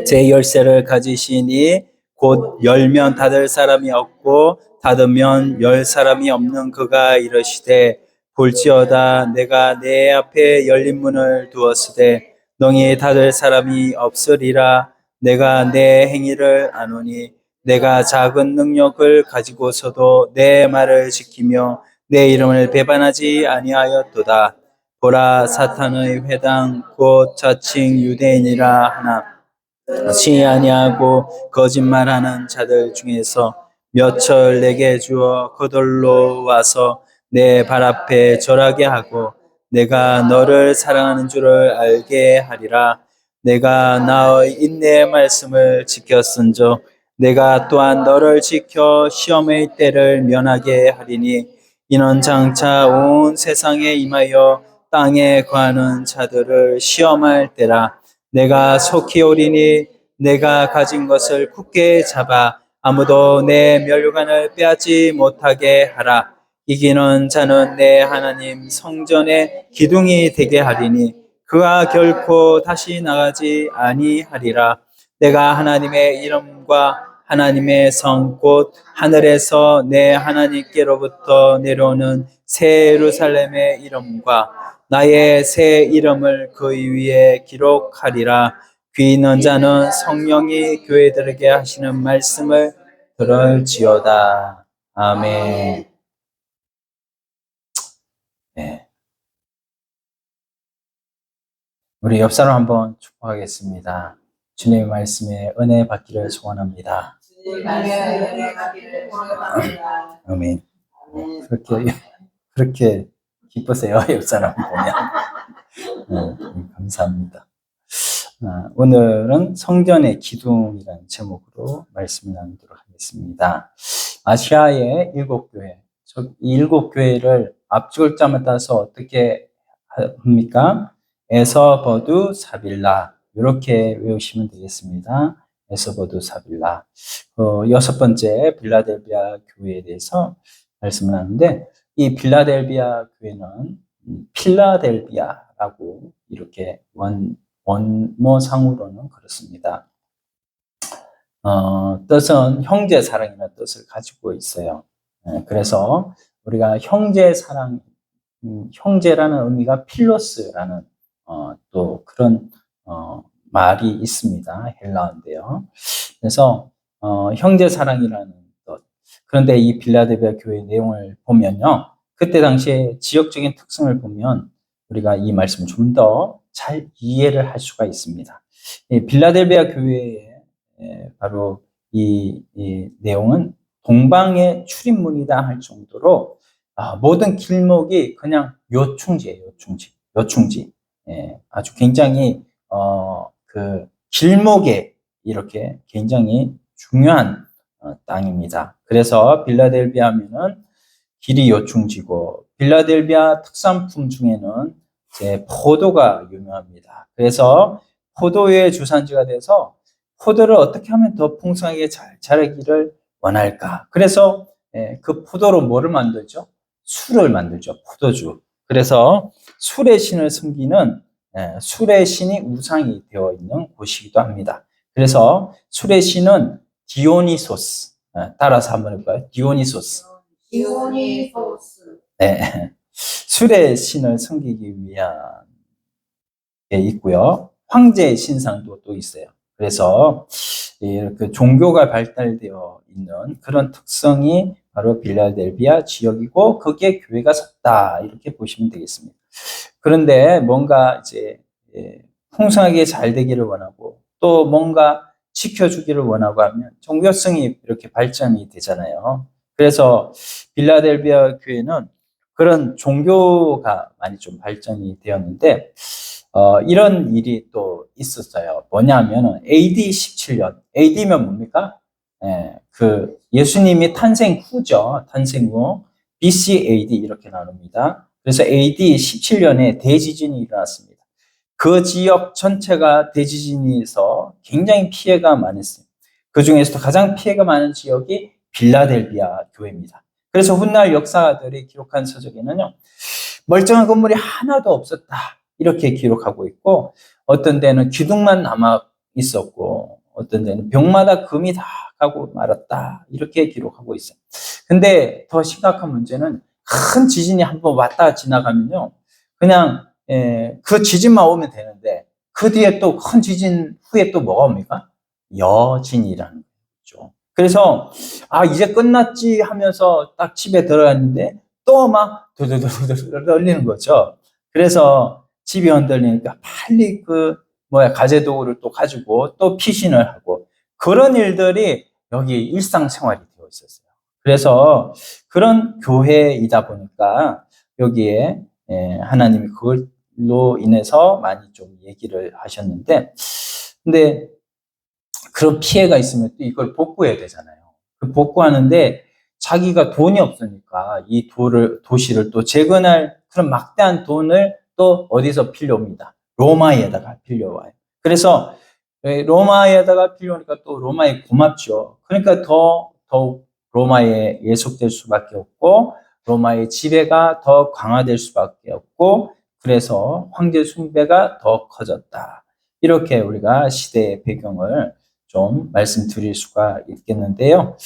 제 열쇠를 가지시니 곧 열면 닫을 사람이 없고 닫으면 열 사람이 없는 그가 이르시되 볼지어다 내가 내 앞에 열린 문을 두었으되 너희 닫을 사람이 없으리라. 내가 내 행위를 아노니 내가 작은 능력을 가지고서도 내 말을 지키며 내 이름을 배반하지 아니하였도다. 보라 사탄의 회당 곧 자칭 유대인이라 하나 치 아니하고 거짓말하는 자들 중에서 몇철 내게 주어 거들러 와서 내 발 앞에 절하게 하고 내가 너를 사랑하는 줄을 알게 하리라. 내가 나의 인내의 말씀을 지켰은즉 내가 또한 너를 지켜 시험의 때를 면하게 하리니 이는 장차 온 세상에 임하여 땅에 거하는 자들을 시험할 때라. 내가 속히 오리니 내가 가진 것을 굳게 잡아 아무도 내 멸류관을 빼앗지 못하게 하라. 이기는 자는 내 하나님 성전의 기둥이 되게 하리니 그가 결코 다시 나가지 아니하리라. 내가 하나님의 이름과 하나님의 성 곧 하늘에서 내 하나님께로부터 내려오는 새 예루살렘의 이름과 나의 새 이름을 그 위에 기록하리라. 귀 있는 자는 성령이 교회들에게 하시는 말씀을 들을지어다. 아멘. 네. 우리 옆 사람 한번 축복하겠습니다. 주님의 말씀에 은혜 받기를 소원합니다. 아멘. 그렇게 기쁘세요, 옆 사람 보면. 감사합니다. 오늘은 성전의 기둥이라는 제목으로 말씀을 나누도록 하겠습니다. 아시아의 7교회, 이 7교회를 앞줄자만 따서 어떻게 합니까? 에서버두 사빌라, 이렇게 외우시면 되겠습니다. 에서버두 사빌라. 6번째 빌라델비아 교회에 대해서 말씀을 하는데, 이 빌라델비아 교회는 필라델비아라고 이렇게 원모상으로는 그렇습니다. 뜻은 형제 사랑이라는 뜻을 가지고 있어요. 그래서 우리가 형제 사랑, 형제라는 의미가 필로스라는 또 그런 말이 있습니다. 헬라어인데요. 그래서 형제 사랑이라는 뜻. 그런데 이 빌라델비아 교회 내용을 보면요, 그때 당시에 지역적인 특성을 보면 우리가 이 말씀을 좀 더 잘 이해를 할 수가 있습니다. 이 빌라델비아 교회의 바로 이 내용은 동방의 출입문이다 할 정도로 모든 길목이 그냥 요충지예요. 요충지. 아주 굉장히 그 길목에 이렇게 굉장히 중요한 땅입니다. 그래서 빌라델비아 하면은 길이 요충지고, 빌라델비아 특산품 중에는 이제 포도가 유명합니다. 그래서 포도의 주산지가 돼서 포도를 어떻게 하면 더 풍성하게 잘 자라기를 원할까? 그래서 그 포도로 뭐를 만들죠? 술을 만들죠. 포도주. 그래서 술의 신을 섬기는 술의 신이 우상이 되어 있는 곳이기도 합니다. 그래서 술의 신은 디오니소스. 따라서 한번 해볼까요? 디오니소스. 네. 술의 신을 섬기기 위한 게 있고요. 황제의 신상도 또 있어요. 그래서 이렇게 종교가 발달되어 있는 그런 특성이 바로 빌라델비아 지역이고, 거기에 교회가 섰다, 이렇게 보시면 되겠습니다. 그런데 뭔가 이제 풍성하게 잘 되기를 원하고 또 뭔가 지켜주기를 원하고 하면 종교성이 이렇게 발전이 되잖아요. 그래서 빌라델비아 교회는 그런 종교가 많이 좀 발전이 되었는데, 이런 일이 또 있었어요. 뭐냐면은 AD 17년, AD면 뭡니까? 그 예수님이 탄생 후죠. 탄생 후 BC AD 이렇게 나눕니다. 그래서 AD 17년에 대지진이 일어났습니다. 그 지역 전체가 대지진이 있어 굉장히 피해가 많았어요. 그 중에서도 가장 피해가 많은 지역이 빌라델비아 교회입니다. 그래서 훗날 역사들이 기록한 서적에는요, 멀쩡한 건물이 하나도 없었다, 이렇게 기록하고 있고, 어떤 데는 기둥만 남아 있었고 어떤 데는 벽마다 금이 다 가고 말았다 이렇게 기록하고 있어요. 근데 더 심각한 문제는 큰 지진이 한번 왔다 지나가면요 그냥 그 지진만 오면 되는데 그 뒤에 또 큰 지진 후에 또 뭐가 옵니까? 여진이라는 거죠. 그래서 이제 끝났지 하면서 딱 집에 들어갔는데 또 막 두두두두 떨리는 거죠. 그래서 집이 흔들리니까 빨리 가재도구를 또 가지고 또 피신을 하고 그런 일들이 여기 일상생활이 되어 있었어요. 그래서 그런 교회이다 보니까 여기에 하나님이 그걸로 인해서 많이 좀 얘기를 하셨는데 근데 그런 피해가 있으면 또 이걸 복구해야 되잖아요. 그 복구하는데 자기가 돈이 없으니까 이 도시를 또 재건할 그런 막대한 돈을 또 어디서 빌려옵니다. 로마에다가 빌려와요. 그래서 로마에다가 빌려오니까 또 로마에 고맙죠. 그러니까 더욱 로마에 예속될 수밖에 없고 로마의 지배가 더 강화될 수밖에 없고 그래서 황제 숭배가 더 커졌다. 이렇게 우리가 시대의 배경을 좀 말씀드릴 수가 있겠는데요.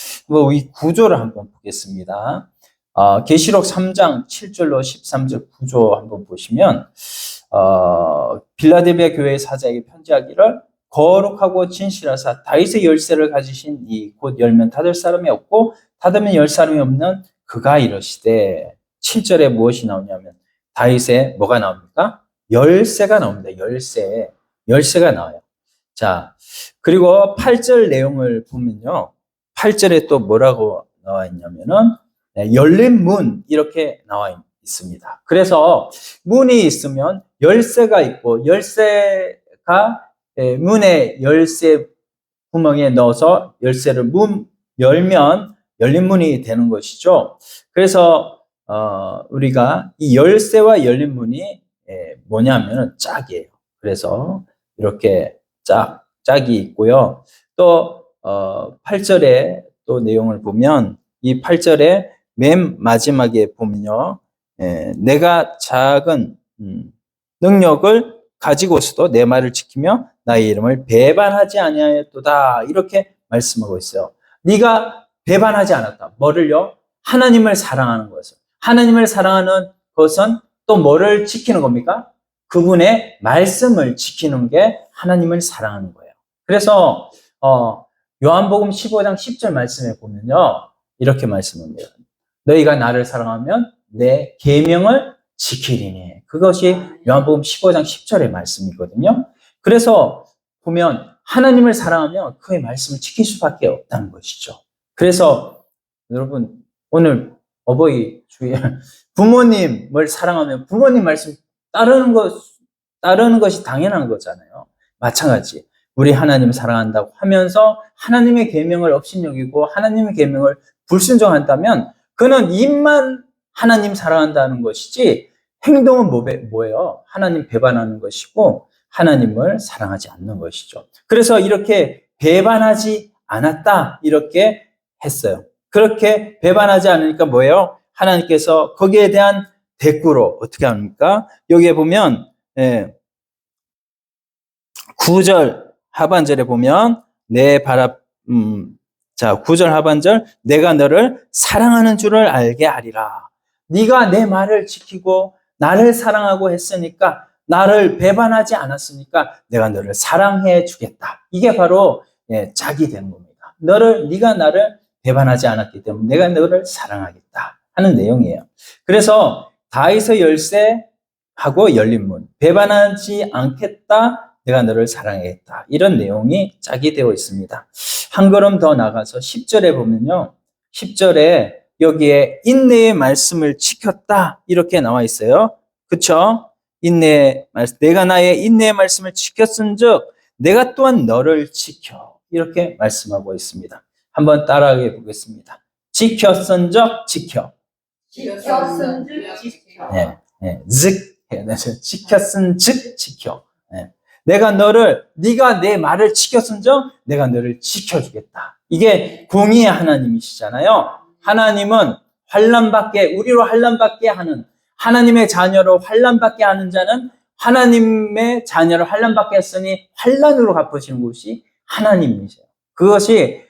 이 구조를 한번 보겠습니다. 계시록 3장 7절로 13절 구조 한번 보시면 빌라델비아 교회의 사자에게 편지하기를 거룩하고 진실하사 다윗의 열쇠를 가지신 이 곧 열면 닫을 사람이 없고 닫으면 열 사람이 없는 그가 이러시되 7절에 무엇이 나오냐면 다윗의 뭐가 나옵니까? 열쇠가 나옵니다. 열쇠가 나와요. 자, 그리고 8절 내용을 보면요. 8절에 또 뭐라고 나와 있냐면은 열린 문 이렇게 나와 있습니다. 그래서 문이 있으면 열쇠가 있고 열쇠가 문에 열쇠 구멍에 넣어서 열쇠를 열면 열린 문이 되는 것이죠. 그래서 우리가 이 열쇠와 열린 문이 뭐냐면은 짝이에요. 그래서 이렇게 짝이 있고요. 또 8절에 또 내용을 보면 이 8절에 맨 마지막에 보면요. 내가 작은 능력을 가지고서도 내 말을 지키며 나의 이름을 배반하지 아니하였도다. 이렇게 말씀하고 있어요. 네가 배반하지 않았다. 뭐를요? 하나님을 사랑하는 것을. 하나님을 사랑하는 것은 또 뭐를 지키는 겁니까? 그분의 말씀을 지키는 게 하나님을 사랑하는 거예요. 그래서 요한복음 15장 10절 말씀에 보면요. 이렇게 말씀합니다. 너희가 나를 사랑하면 내 계명을 지키리니. 그것이 요한복음 15장 10절의 말씀이거든요. 그래서 보면 하나님을 사랑하면 그의 말씀을 지킬 수밖에 없다는 것이죠. 그래서 여러분 오늘 어버이 주일 부모님을 사랑하면 부모님 말씀 따르는 것이 당연한 거잖아요. 마찬가지. 우리 하나님 사랑한다고 하면서 하나님의 계명을 업신여기고 하나님의 계명을 불순종한다면 그는 입만 하나님 사랑한다는 것이지 행동은 뭐예요? 하나님 배반하는 것이고 하나님을 사랑하지 않는 것이죠. 그래서 이렇게 배반하지 않았다 이렇게 했어요. 그렇게 배반하지 않으니까 뭐예요? 하나님께서 거기에 대한 대꾸로 어떻게 합니까? 여기에 보면 9절 하반절에 보면 자 9절 하반절 내가 너를 사랑하는 줄을 알게 하리라. 네가 내 말을 지키고 나를 사랑하고 했으니까 나를 배반하지 않았으니까 내가 너를 사랑해 주겠다. 이게 바로 짝이 되는 겁니다. 네가 나를 배반하지 않았기 때문에 내가 너를 사랑하겠다 하는 내용이에요. 그래서 다윗의 열쇠하고 열린 문, 배반하지 않겠다, 내가 너를 사랑하겠다. 이런 내용이 짝이 되어 있습니다. 한 걸음 더 나가서 10절에 보면요. 10절에 여기에 인내의 말씀을 지켰다 이렇게 나와 있어요. 그렇죠? 내가 나의 인내의 말씀을 지켰은즉 내가 또한 너를 지켜 이렇게 말씀하고 있습니다. 한번 따라해 보겠습니다. 지켰은즉 지켜. 지켰은즉 지켜. 지켰은즉 지켜. 네가 내 말을 지켰은즉 내가 너를 지켜주겠다. 이게 공의의 하나님이시잖아요. 하나님은 우리로 환난받게 하는 하나님의 자녀로 환난받게 하는 자는 하나님의 자녀를 환난받게 했으니 환난으로 갚으시는 것이 하나님이세요. 그것이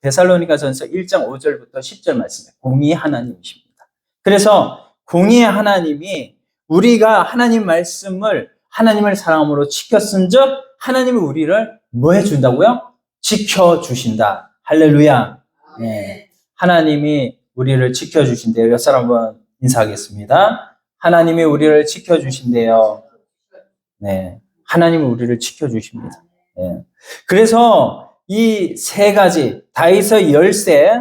데살로니가전서 1장 5절부터 10절 말씀에 공의의 하나님이십니다. 그래서 공의의 하나님이 우리가 하나님 말씀을 하나님을 사랑함으로 지켰은즉 하나님이 우리를 뭐 해준다고요? 지켜주신다. 할렐루야. 네. 하나님이 우리를 지켜주신대요. 옆 사람 한번 인사하겠습니다. 하나님이 우리를 지켜주신대요. 네. 하나님이 우리를 지켜주십니다. 네. 그래서 이 세 가지, 다윗의 열쇠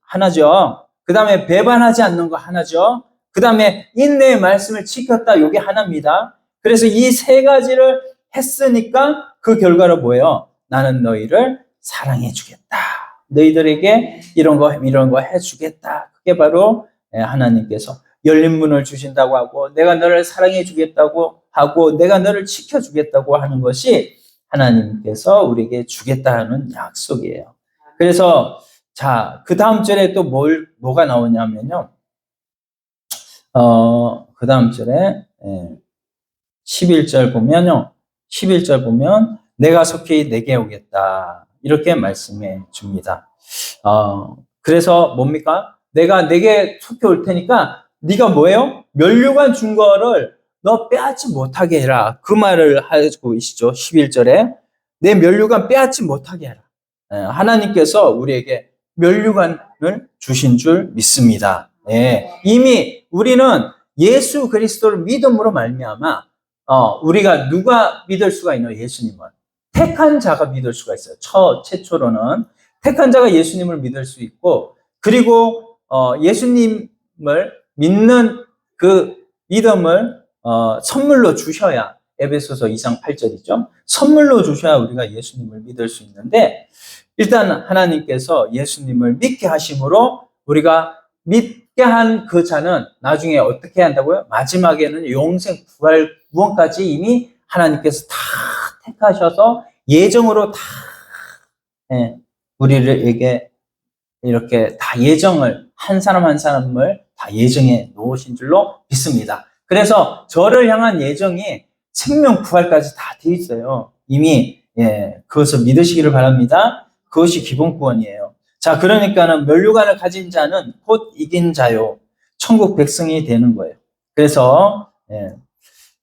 하나죠. 그 다음에 배반하지 않는 거 하나죠. 그 다음에 인내의 말씀을 지켰다. 이게 하나입니다. 그래서 이 세 가지를 했으니까 그 결과로 뭐예요? 나는 너희를 사랑해 주겠다. 너희들에게 이런 거 해주겠다. 그게 바로 하나님께서 열린 문을 주신다고 하고 내가 너를 사랑해 주겠다고 하고 내가 너를 지켜주겠다고 하는 것이 하나님께서 우리에게 주겠다는 약속이에요. 그래서 자, 그 다음 절에 또 뭐가 나오냐면요. 그 다음 절에 11절 보면 내가 속히 내게 오겠다. 이렇게 말씀해 줍니다. 그래서 뭡니까? 내가 내게 속히 올 테니까 네가 뭐예요? 면류관 준 거를 너 빼앗지 못하게 해라. 그 말을 하고 계시죠. 11절에 내 면류관 빼앗지 못하게 해라. 하나님께서 우리에게 면류관을 주신 줄 믿습니다. 이미 우리는 예수 그리스도를 믿음으로 말미암아 우리가 누가 믿을 수가 있나요? 예수님을. 택한 자가 믿을 수가 있어요. 최초로는 택한 자가 예수님을 믿을 수 있고 그리고 예수님을 믿는 그 믿음을 선물로 주셔야 에베소서 2장 8절이죠. 선물로 주셔야 우리가 예수님을 믿을 수 있는데 일단 하나님께서 예수님을 믿게 하심으로 우리가 믿게 한 그 자는 나중에 어떻게 한다고요? 마지막에는 영생 부활 구원까지 이미 하나님께서 다 택하셔서 예정으로 다 우리에게 이렇게 다 예정을 한 사람 한 사람을 다 예정해 놓으신 줄로 믿습니다. 그래서 저를 향한 예정이 생명 부활까지 다 되어 있어요. 이미 그것을 믿으시기를 바랍니다. 그것이 기본 구원이에요. 자, 그러니까는 면류관을 가진 자는 곧 이긴 자요. 천국 백성이 되는 거예요. 그래서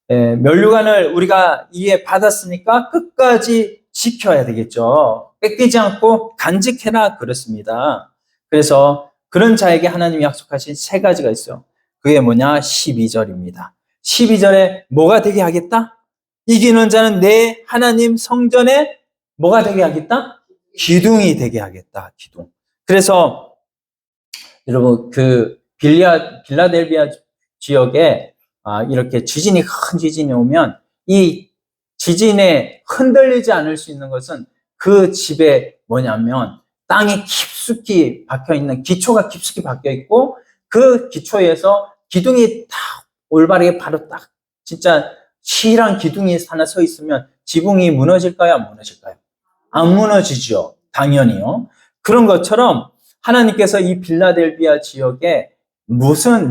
면류관을 우리가 이에 받았으니까 끝까지 지켜야 되겠죠. 뺏기지 않고 간직해라 그렇습니다. 그래서 그런 자에게 하나님이 약속하신 세 가지가 있어요. 그게 뭐냐? 12절입니다. 12절에 뭐가 되게 하겠다? 이기는 자는 내 하나님 성전에 뭐가 되게 하겠다? 기둥이 되게 하겠다. 기둥. 그래서 여러분 그 빌라델비아 지역에 이렇게 큰 지진이 오면 이 지진에 흔들리지 않을 수 있는 것은 그 집에 뭐냐면 땅에 깊숙이 박혀있는 기초가 깊숙이 박혀있고 그 기초에서 기둥이 다 올바르게 바로 딱 진짜 실한 기둥이 하나 서 있으면 지붕이 무너질까요? 안 무너질까요? 안 무너지죠. 당연히요. 그런 것처럼 하나님께서 이 빌라델비아 지역에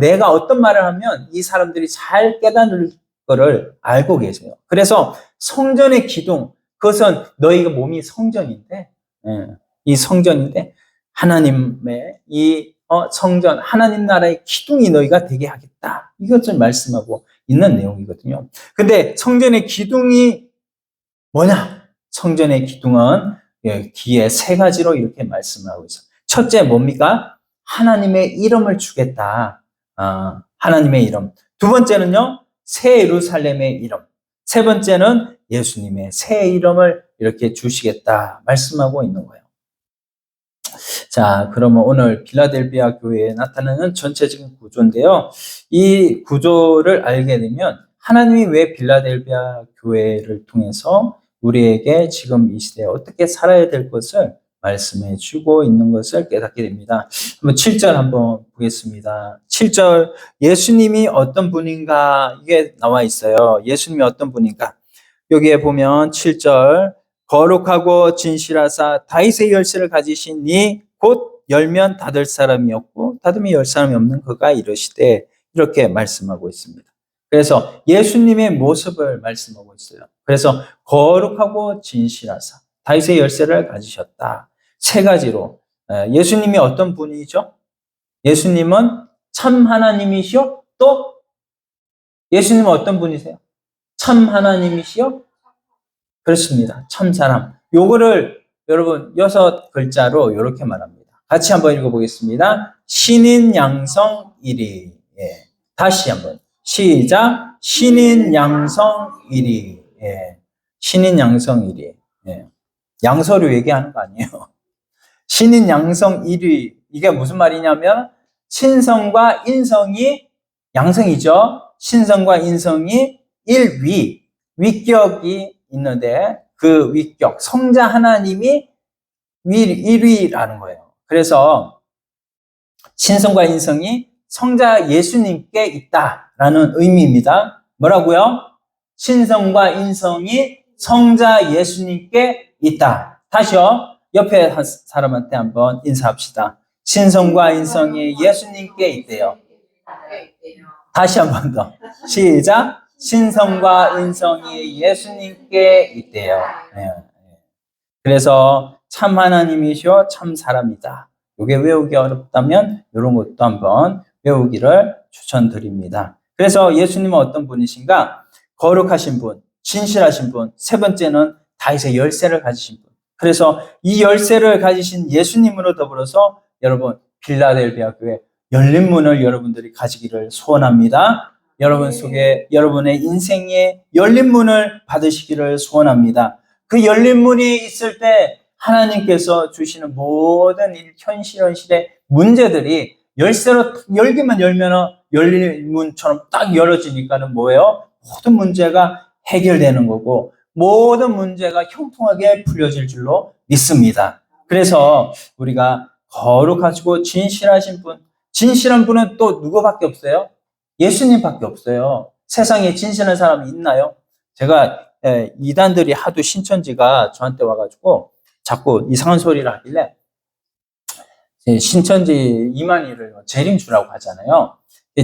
내가 어떤 말을 하면 이 사람들이 잘 깨닫는 거를 알고 계세요. 그래서 성전의 기둥, 그것은 너희가 몸이 성전인데, 이 성전인데, 하나님의 이 성전, 하나님 나라의 기둥이 너희가 되게 하겠다. 이것을 말씀하고 있는 내용이거든요. 근데 성전의 기둥이 뭐냐? 성전의 기둥은 뒤에 세 가지로 이렇게 말씀하고 있어요. 첫째 뭡니까? 하나님의 이름을 주겠다. 하나님의 이름. 두 번째는요, 새 예루살렘의 이름. 세 번째는 예수님의 새 이름을 이렇게 주시겠다. 말씀하고 있는 거예요. 자, 그러면 오늘 빌라델비아 교회에 나타나는 전체적인 구조인데요. 이 구조를 알게 되면 하나님이 왜 빌라델비아 교회를 통해서 우리에게 지금 이 시대에 어떻게 살아야 될 것을 말씀해 주고 있는 것을 깨닫게 됩니다. 한번 7절 한번 보겠습니다. 7절 예수님이 어떤 분인가 이게 나와 있어요. 예수님이 어떤 분인가. 여기에 보면 7절 거룩하고 진실하사 다윗의 열쇠를 가지신 이 곧 열면 닫을 사람이 없고 닫으면 열 사람이 없는 그가 이르시되 이렇게 말씀하고 있습니다. 그래서 예수님의 모습을 말씀하고 있어요. 그래서 거룩하고 진실하사 다윗의 열쇠를 가지셨다. 세 가지로 예수님이 어떤 분이죠? 예수님은 참 하나님이시요. 또 예수님은 어떤 분이세요? 참 하나님이시요? 그렇습니다. 참 사람. 요거를 여러분 6글자로 이렇게 말합니다. 같이 한번 읽어보겠습니다. 신인 양성 1위. 예. 다시 한번 시작. 신인 양성 1위. 예. 신인 양성 1위. 예. 양서류 얘기하는 거 아니에요. 신인 양성 1위. 이게 무슨 말이냐면 신성과 인성이 양성이죠. 신성과 인성이 1위. 위격이 있는데 그 위격, 성자 하나님이 1위라는 거예요. 그래서 신성과 인성이 성자 예수님께 있다라는 의미입니다. 뭐라고요? 신성과 인성이 성자 예수님께 있다. 다시요. 옆에 한 사람한테 한번 인사합시다. 신성과 인성이 예수님께 있대요. 다시 한 번 더. 시작. 신성과 인성이 예수님께 있대요. 네. 그래서 참 하나님이시오, 참 사람이다. 이게 외우기 어렵다면 이런 것도 한번 외우기를 추천드립니다. 그래서 예수님은 어떤 분이신가? 거룩하신 분, 진실하신 분, 세 번째는 다윗의 열쇠를 가지신 분. 그래서 이 열쇠를 가지신 예수님으로 더불어서 여러분 필라델비아 교회 열린 문을 여러분들이 가지기를 소원합니다. 여러분 속에 여러분의 인생에 열린 문을 받으시기를 소원합니다. 그 열린 문이 있을 때 하나님께서 주시는 모든 현실의 문제들이 열쇠로 열기만 열면 열린 문처럼 딱 열어지니까는 뭐예요? 모든 문제가 해결되는 거고 모든 문제가 형통하게 풀려질 줄로 믿습니다. 그래서 우리가 거룩하시고 진실하신 분, 진실한 분은 또 누구밖에 없어요? 예수님밖에 없어요. 세상에 진실한 사람이 있나요? 제가 이단들이 하도 신천지가 저한테 와가지고 자꾸 이상한 소리를 하길래 신천지 이만희를 재림주라고 하잖아요.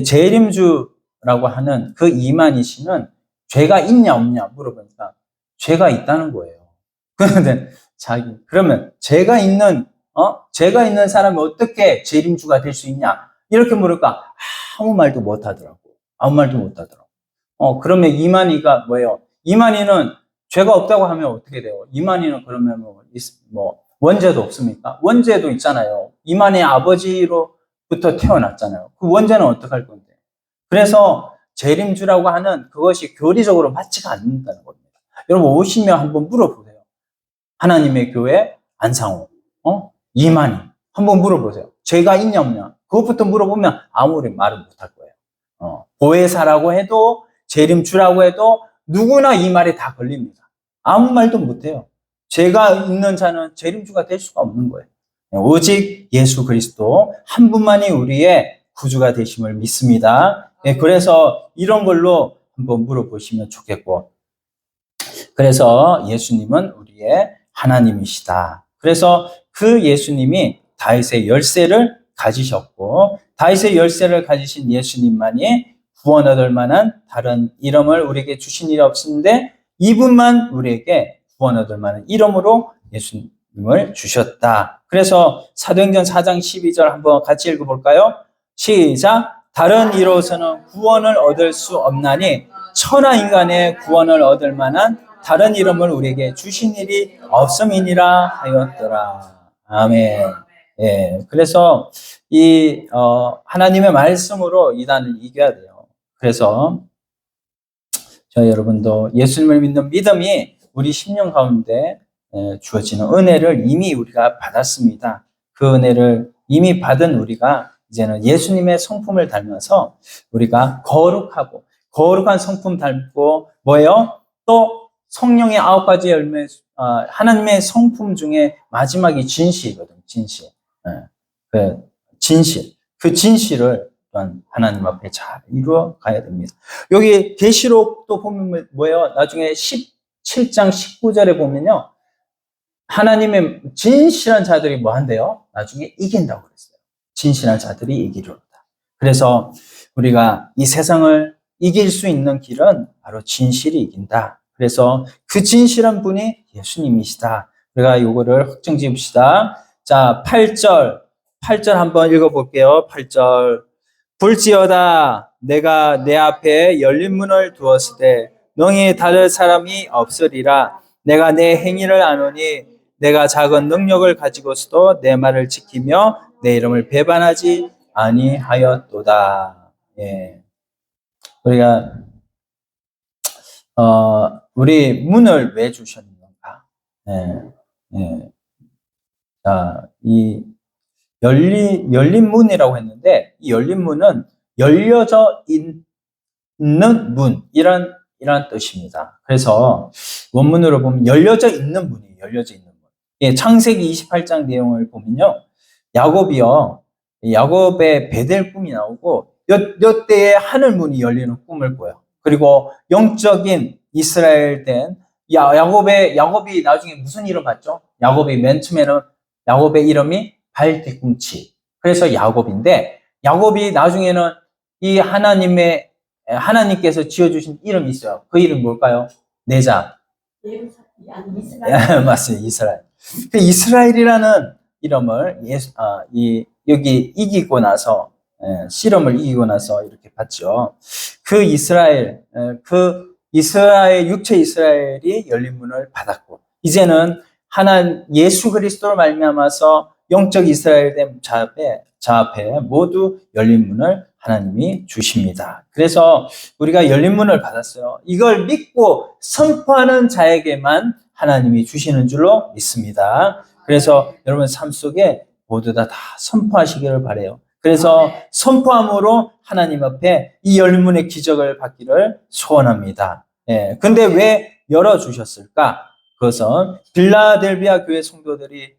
재림주라고 하는 그 이만희 씨는 죄가 있냐 없냐 물어보니까 죄가 있다는 거예요. 그런데 그러면 죄가 있는 사람이 어떻게 재림주가 될 수 있냐? 이렇게 물으니까 아무 말도 못 하더라고. 아무 말도 못 하더라고. 그러면 이만희가 뭐예요? 이만희는 죄가 없다고 하면 어떻게 돼요? 이만희는 그러면 원죄도 없습니까? 원죄도 있잖아요. 이만희 아버지로부터 태어났잖아요. 그 원죄는 어떡할 건데? 그래서 재림주라고 하는 그것이 교리적으로 맞지가 않는다는 겁니다. 여러분 오시면 한번 물어보세요. 하나님의 교회 안상호, 이만희 한번 물어보세요. 죄가 있냐 없냐? 그것부터 물어보면 아무리 말을 못할 거예요. 보혜사라고 해도 재림주라고 해도 누구나 이 말에 다 걸립니다. 아무 말도 못해요. 죄가 있는 자는 재림주가 될 수가 없는 거예요. 오직 예수 그리스도 한 분만이 우리의 구주가 되심을 믿습니다. 그래서 이런 걸로 한번 물어보시면 좋겠고, 그래서 예수님은 우리의 하나님이시다. 그래서 그 예수님이 다윗의 열쇠를 가지셨고 다윗의 열쇠를 가지신 예수님만이 구원 얻을 만한 다른 이름을 우리에게 주신 일이 없는데 이분만 우리에게 구원 얻을 만한 이름으로 예수님을 주셨다. 그래서 사도행전 4장 12절 한번 같이 읽어볼까요? 시작. 다른 이로서는 구원을 얻을 수 없나니 천하 인간의 구원을 얻을 만한 다른 이름을 우리에게 주신 일이 없음이니라 하였더라. 아멘. 예, 그래서 이 하나님의 말씀으로 이단을 이겨야 돼요. 그래서 저 여러분도 예수님을 믿는 믿음이 우리 심령 가운데 주어지는 은혜를 이미 우리가 받았습니다. 그 은혜를 이미 받은 우리가 이제는 예수님의 성품을 닮아서 우리가 거룩하고 거룩한 성품 닮고 뭐예요? 또 성령의 9가지 열매, 하나님의 성품 중에 마지막이 진실이거든요. 진실. 진실. 그 진실을 하나님 앞에 잘 이루어 가야 됩니다. 여기 계시록도 보면 뭐예요? 나중에 17장 19절에 보면요. 하나님의 진실한 자들이 뭐 한대요? 나중에 이긴다고 그랬어요. 진실한 자들이 이기리로다. 그래서 우리가 이 세상을 이길 수 있는 길은 바로 진실이 이긴다. 그래서 그 진실한 분이 예수님이시다. 우리가 이거를 확정 지읍시다. 자, 8절 한번 읽어볼게요. 8절. 볼지어다 내가 내 앞에 열린 문을 두었으되 능히 닫을 사람이 없으리라. 내가 내 행위를 아노니 내가 작은 능력을 가지고서도 내 말을 지키며 내 이름을 배반하지 아니하였도다. 예. 우리가 우리 문을 왜 주셨는가? 예. 예. 자, 이 열린 문이라고 했는데, 이 열린 문은 열려져 있는 문, 이런 뜻입니다. 그래서 원문으로 보면 열려져 있는 문이에요. 열려져 있는 문. 예, 창세기 28장 내용을 보면요. 야곱의 베델 꿈이 나오고, 요 때에 하늘 문이 열리는 꿈을 꿔요. 그리고 영적인 이스라엘 된 야곱이 나중에 무슨 이름 받죠? 야곱이 맨 처음에는 야곱의 이름이 발뒤꿈치. 그래서 야곱인데, 야곱이 나중에는 이 하나님께서 지어주신 이름이 있어요. 그 이름 뭘까요? 내자. 이스라엘. 맞습니다. 이스라엘. 그 이스라엘이라는 이름을 여기 이기고 나서, 씨름을 이기고 나서 이렇게 받죠. 그 이스라엘, 육체 이스라엘이 열린 문을 받았고, 이제는 예수 그리스도로 말미암아서 영적 이스라엘 된 자 앞에 모두 열린 문을 하나님이 주십니다. 그래서 우리가 열린 문을 받았어요. 이걸 믿고 선포하는 자에게만 하나님이 주시는 줄로 믿습니다. 그래서 여러분 삶 속에 모두 다 선포하시기를 바라요. 그래서 선포함으로 하나님 앞에 이 열린 문의 기적을 받기를 소원합니다. 근데 왜 열어주셨을까? 그것은 빌라델비아 교회 성도들이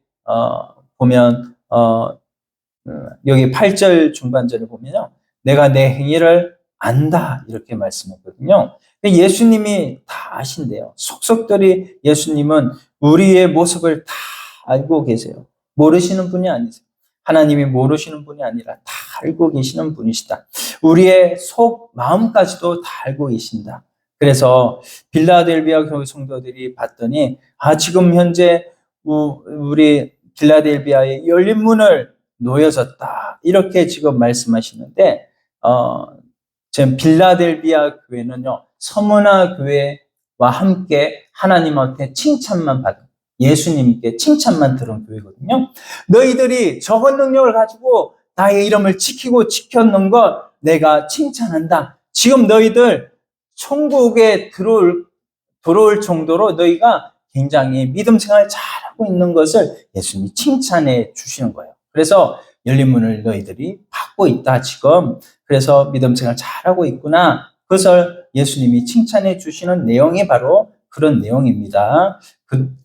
보면 여기 8절 중반절을 보면요. 내가 내 행위를 안다 이렇게 말씀했거든요. 예수님이 다 아신대요. 속속들이 예수님은 우리의 모습을 다 알고 계세요. 모르시는 분이 아니세요. 하나님이 모르시는 분이 아니라 다 알고 계시는 분이시다. 우리의 속 마음까지도 다 알고 계신다. 그래서 빌라델비아 교회 성도들이 봤더니 지금 현재 우리 빌라델비아의 열린 문을 놓여졌다. 이렇게 지금 말씀하시는데 지금 빌라델비아 교회는요. 서문화 교회와 함께 하나님한테 칭찬만 받은 예수님께 칭찬만 들은 교회거든요. 너희들이 적은 능력을 가지고 나의 이름을 지켰는 것 내가 칭찬한다. 지금 너희들 천국에 들어올 정도로 너희가 굉장히 믿음 생활 잘하고 있는 것을 예수님이 칭찬해 주시는 거예요. 그래서 열린 문을 너희들이 받고 있다 지금. 그래서 믿음 생활 잘하고 있구나. 그것을 예수님이 칭찬해 주시는 내용이 바로 그런 내용입니다.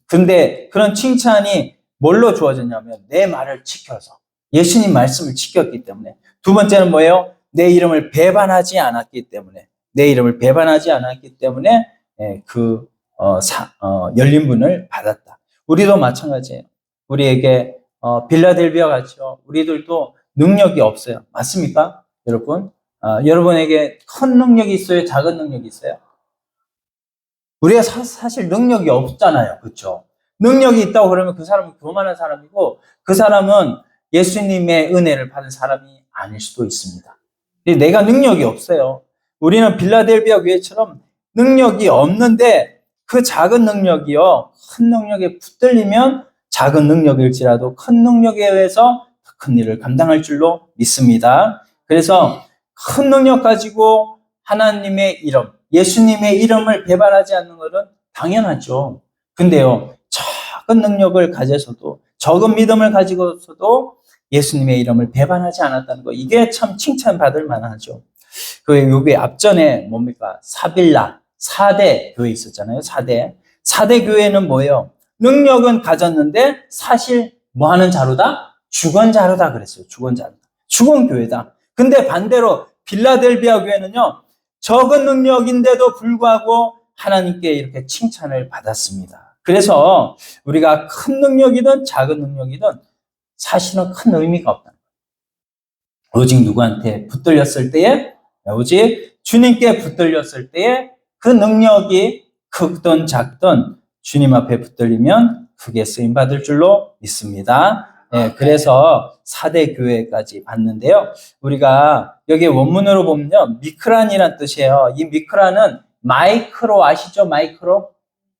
근데 그런 칭찬이 뭘로 주어졌냐면 내 말을 지켜서 예수님 말씀을 지켰기 때문에. 두 번째는 뭐예요? 내 이름을 배반하지 않았기 때문에. 열린 문을 받았다. 우리도 마찬가지예요. 우리에게 빌라델비아 같이요. 우리들도 능력이 없어요. 맞습니까? 여러분? 여러분에게 큰 능력이 있어요? 작은 능력이 있어요? 우리가 사실 능력이 없잖아요. 그렇죠? 능력이 있다고 그러면 그 사람은 교만한 사람이고 그 사람은 예수님의 은혜를 받은 사람이 아닐 수도 있습니다. 내가 능력이 없어요. 우리는 빌라델비아 교회처럼 능력이 없는데 그 작은 능력이요. 큰 능력에 붙들리면 작은 능력일지라도 큰 능력에 의해서 더 큰 일을 감당할 줄로 믿습니다. 그래서 큰 능력 가지고 하나님의 이름, 예수님의 이름을 배반하지 않는 것은 당연하죠. 근데요, 작은 능력을 가져서도, 적은 믿음을 가지고서도 예수님의 이름을 배반하지 않았다는 거, 이게 참 칭찬받을 만하죠. 여기 앞전에 뭡니까? 사빌라, 4대 교회 있었잖아요. 4대 교회는 뭐예요? 능력은 가졌는데 사실 뭐 하는 자로다? 죽은 자로다 그랬어요. 죽은 교회다. 근데 반대로 빌라델비아 교회는요. 적은 능력인데도 불구하고 하나님께 이렇게 칭찬을 받았습니다. 그래서 우리가 큰 능력이든 작은 능력이든 사실은 큰 의미가 없다. 오직 누구한테 붙들렸을 때에 오직 주님께 붙들렸을 때에 그 능력이 크든 작든 주님 앞에 붙들리면 크게 쓰임받을 줄로 믿습니다. 그래서 4대 교회까지 봤는데요. 우리가 여기 원문으로 보면요. 미크란이란 뜻이에요. 이 미크란은 마이크로 아시죠?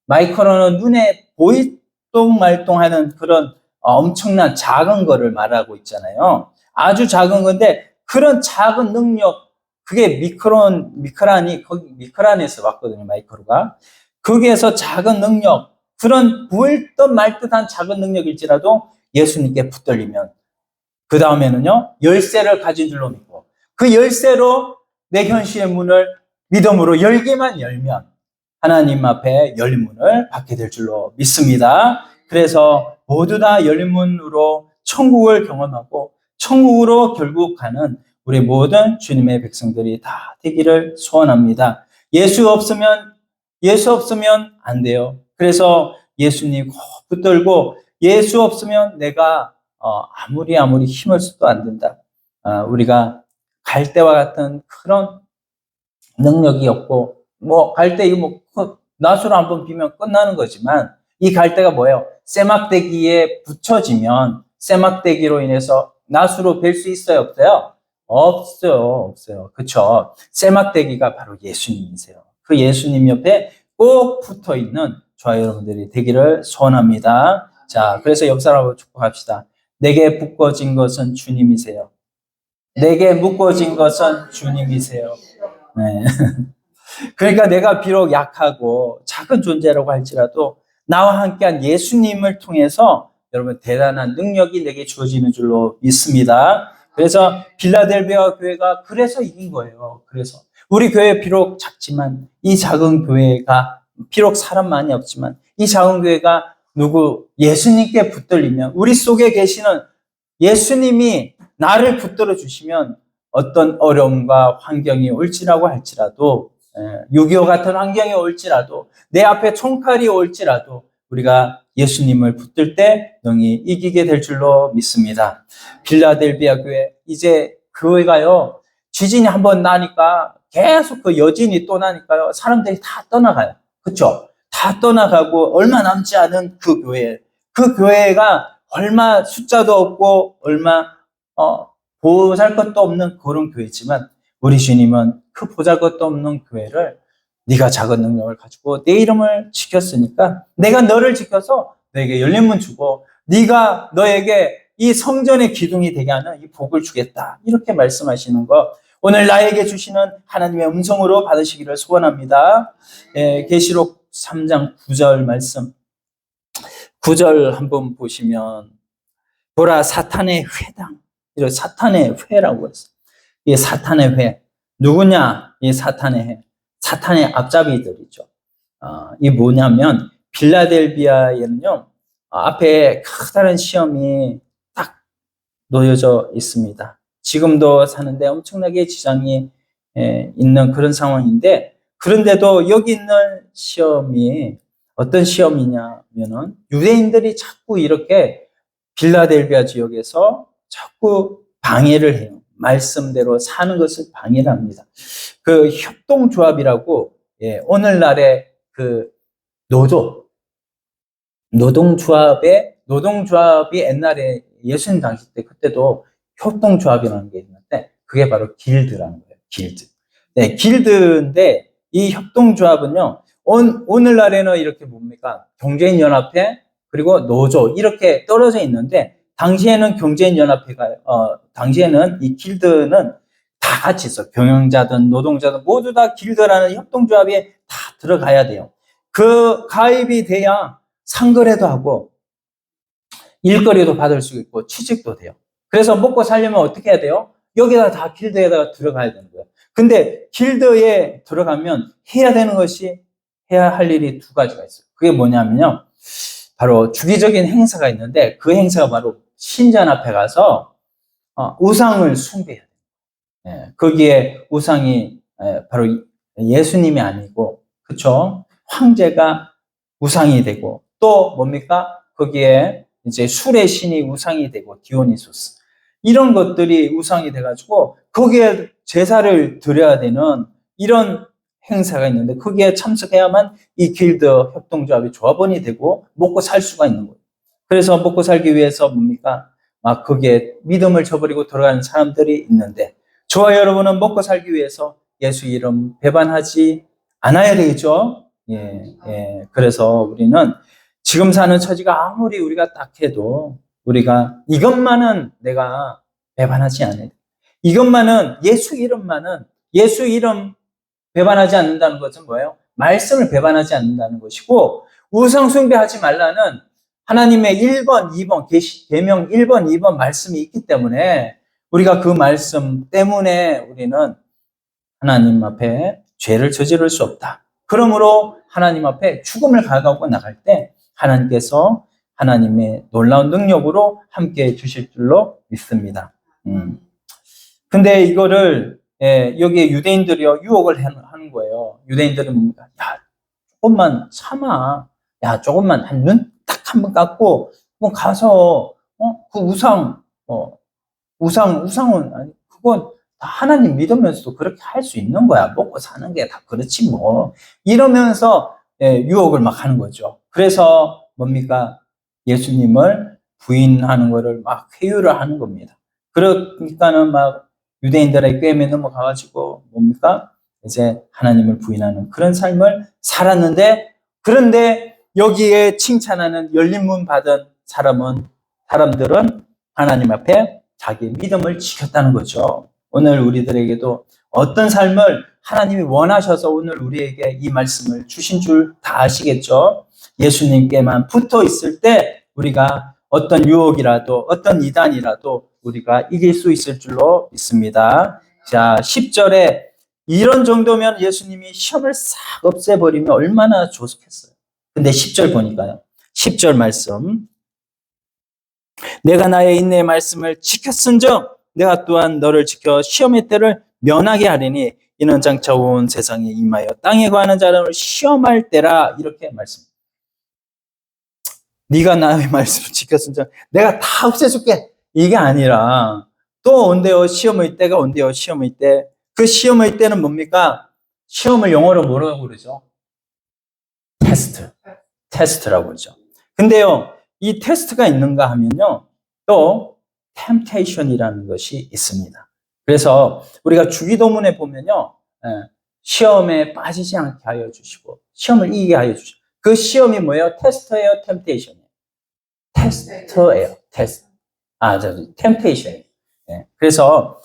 마이크로는 눈에 보이똥말똥하는 그런 엄청난 작은 거를 말하고 있잖아요. 아주 작은 건데 그런 작은 능력, 그게 미크란이 거기 미크란에서 왔거든요. 마이크로가. 거기에서 작은 능력, 그런 보일듯 말듯한 작은 능력일지라도 예수님께 붙들리면 그 다음에는요, 열쇠를 가진 줄로 믿고 그 열쇠로 내 현실의 문을 믿음으로 열기만 열면 하나님 앞에 열린 문을 받게 될 줄로 믿습니다. 그래서 모두 다 열린 문으로 천국을 경험하고 천국으로 결국 가는 우리 모든 주님의 백성들이 다 되기를 소원합니다. 예수 없으면 안 돼요. 그래서 예수님 꼭 붙들고 예수 없으면 내가 아무리 힘을 써도 안 된다. 우리가 갈대와 같은 그런 능력이 없고 갈대 이거 낫으로 한번 비면 끝나는 거지만 이 갈대가 뭐예요? 쇠막대기에 붙여지면 쇠막대기로 인해서 낫으로 벨 수 있어요? 없어요? 없어요. 그렇죠? 쇠막대기가 바로 예수님이세요. 그 예수님 옆에 꼭 붙어 있는 저와 여러분들이 되기를 소원합니다. 자, 그래서 옆 사람하고 축복합시다. 내게 묶어진 것은 주님이세요. 내게 묶어진 것은 주님이세요. 네. 그러니까 내가 비록 약하고 작은 존재라고 할지라도 나와 함께한 예수님을 통해서 여러분 대단한 능력이 내게 주어지는 줄로 믿습니다. 그래서 빌라델비아 교회가 그래서 이긴 거예요. 그래서 우리 교회 비록 작지만 이 작은 교회가 비록 사람 많이 없지만 이 작은 교회가 예수님께 붙들리면 우리 속에 계시는 예수님이 나를 붙들어 주시면 어떤 어려움과 환경이 올지라고 할지라도 6.25 같은 환경이 올지라도 내 앞에 총칼이 올지라도 우리가 예수님을 붙들 때 능히 이기게 될 줄로 믿습니다. 빌라델비아 교회 이제 교회가요 지진이 한번 나니까 계속 그 여진이 또 나니까요 사람들이 다 떠나가요. 그렇죠? 다 떠나가고 얼마 남지 않은 그 교회가 얼마 숫자도 없고 얼마 보잘것도 없는 그런 교회지만 우리 주님은 그 보잘것도 없는 교회를 네가 작은 능력을 가지고 내 이름을 지켰으니까 내가 너를 지켜서 너에게 열린 문 주고 네가 너에게 이 성전의 기둥이 되게 하는 이 복을 주겠다. 이렇게 말씀하시는 거 오늘 나에게 주시는 하나님의 음성으로 받으시기를 소원합니다. 계시록 3장 9절 말씀 9절 한번 보시면 보라 사탄의 회당 이런 사탄의 회라고 했어요. 이 사탄의 회 누구냐? 이 사탄의 회 사탄의 앞잡이들이죠. 이 뭐냐면 빌라델비아에는요 앞에 커다란 시험이 딱 놓여져 있습니다. 지금도 사는데 엄청나게 지장이 있는 그런 상황인데 그런데도 여기 있는 시험이 어떤 시험이냐면은 유대인들이 자꾸 이렇게 빌라델비아 지역에서 자꾸 방해를 해요. 말씀대로 사는 것을 방해를 합니다. 그 협동조합이라고 오늘날의 그 노동조합이 옛날에 예수님 당시 때 그때도 협동조합이라는 게 있는데 그게 바로 길드라는 거예요. 길드인데 이 협동조합은요 오늘날에는 이렇게 뭡니까 경제인연합회 그리고 노조 이렇게 떨어져 있는데 당시에는 경제인연합회가 당시에는 이 길드는 다 같이 있어. 경영자든 노동자든 모두 다 길드라는 협동조합에 다 들어가야 돼요. 그 가입이 돼야 상거래도 하고 일거리도 받을 수 있고 취직도 돼요. 그래서 먹고 살려면 어떻게 해야 돼요? 여기다 다 길드에다가 들어가야 되는 거예요. 근데 길드에 들어가면 해야 할 일이 두 가지가 있어요. 그게 뭐냐면요. 바로 주기적인 행사가 있는데 그 행사가 바로 신전 앞에 가서 우상을 숭배해야 돼요. 거기에 우상이 바로 예수님이 아니고 그렇죠? 황제가 우상이 되고 또 뭡니까? 거기에 이제 술의 신이 우상이 되고 디오니소스 이런 것들이 우상이 돼가지고 거기에 제사를 드려야 되는 이런 행사가 있는데 거기에 참석해야만 이 길드 협동조합이 조합원이 되고 먹고 살 수가 있는 거예요. 그래서 먹고 살기 위해서 뭡니까? 막 거기에 믿음을 저버리고 돌아가는 사람들이 있는데 저와 여러분은 먹고 살기 위해서 예수 이름 배반하지 않아야 되겠죠? 그래서 우리는 지금 사는 처지가 아무리 우리가 딱해도 우리가 이것만은 내가 배반하지 않아야 돼. 이것만은 예수 이름 배반하지 않는다는 것은 뭐예요? 말씀을 배반하지 않는다는 것이고 우상 숭배하지 말라는 하나님의 1번, 2번, 계명 1번, 2번 말씀이 있기 때문에 우리가 그 말씀 때문에 우리는 하나님 앞에 죄를 저지를 수 없다. 그러므로 하나님 앞에 죽음을 가져가고 나갈 때 하나님께서 하나님의 놀라운 능력으로 함께 해 주실 줄로 믿습니다. 근데 이거를 여기에 유대인들이요 유혹을 하는 거예요. 유대인들은 뭡니까? 야, 조금만 참아. 야, 조금만 눈 딱 한 번 감고 뭐 가서 그 우상은 아니 그건 다 하나님 믿으면서도 그렇게 할 수 있는 거야. 먹고 사는 게 다 그렇지 뭐. 이러면서 유혹을 막 하는 거죠. 그래서 뭡니까? 예수님을 부인하는 거를 막 회유를 하는 겁니다. 그러니까는 막 유대인들의 꾀에 넘어가가지고 뭡니까? 이제 하나님을 부인하는 그런 삶을 살았는데 그런데 여기에 칭찬하는 열린 문 받은 사람들은 하나님 앞에 자기 믿음을 지켰다는 거죠. 오늘 우리들에게도 어떤 삶을 하나님이 원하셔서 오늘 우리에게 이 말씀을 주신 줄 다 아시겠죠? 예수님께만 붙어 있을 때 우리가 어떤 유혹이라도 어떤 이단이라도 우리가 이길 수 있을 줄로 믿습니다. 자, 10절에 이런 정도면 예수님이 시험을 싹 없애버리면 얼마나 좋겠어요. 근데 10절 보니까요. 10절 말씀. 내가 나의 인내의 말씀을 지켰은즉 내가 또한 너를 지켜 시험의 때를 면하게 하리니 이는 장차 온 세상에 임하여 땅에 거하는 자를 시험할 때라 이렇게 말씀. 네가 나의 말씀을 지켰은즉 내가 다 없애줄게. 이게 아니라 또 온대요. 시험의 때가 온대요. 시험의 때. 그 시험의 때는 뭡니까? 시험을 영어로 뭐라고 그러죠? 테스트라고 그러죠. 근데요, 이 테스트가 있는가 하면요, 또 temptation이라는 것이 있습니다. 그래서 우리가 주기도문에 보면요, 시험에 빠지지 않게 하여 주시고 시험을 이기게 하여 주시고 그 시험이 뭐예요? 테스트예요, temptation이에요. 테스트예요. temptation이에요. 그래서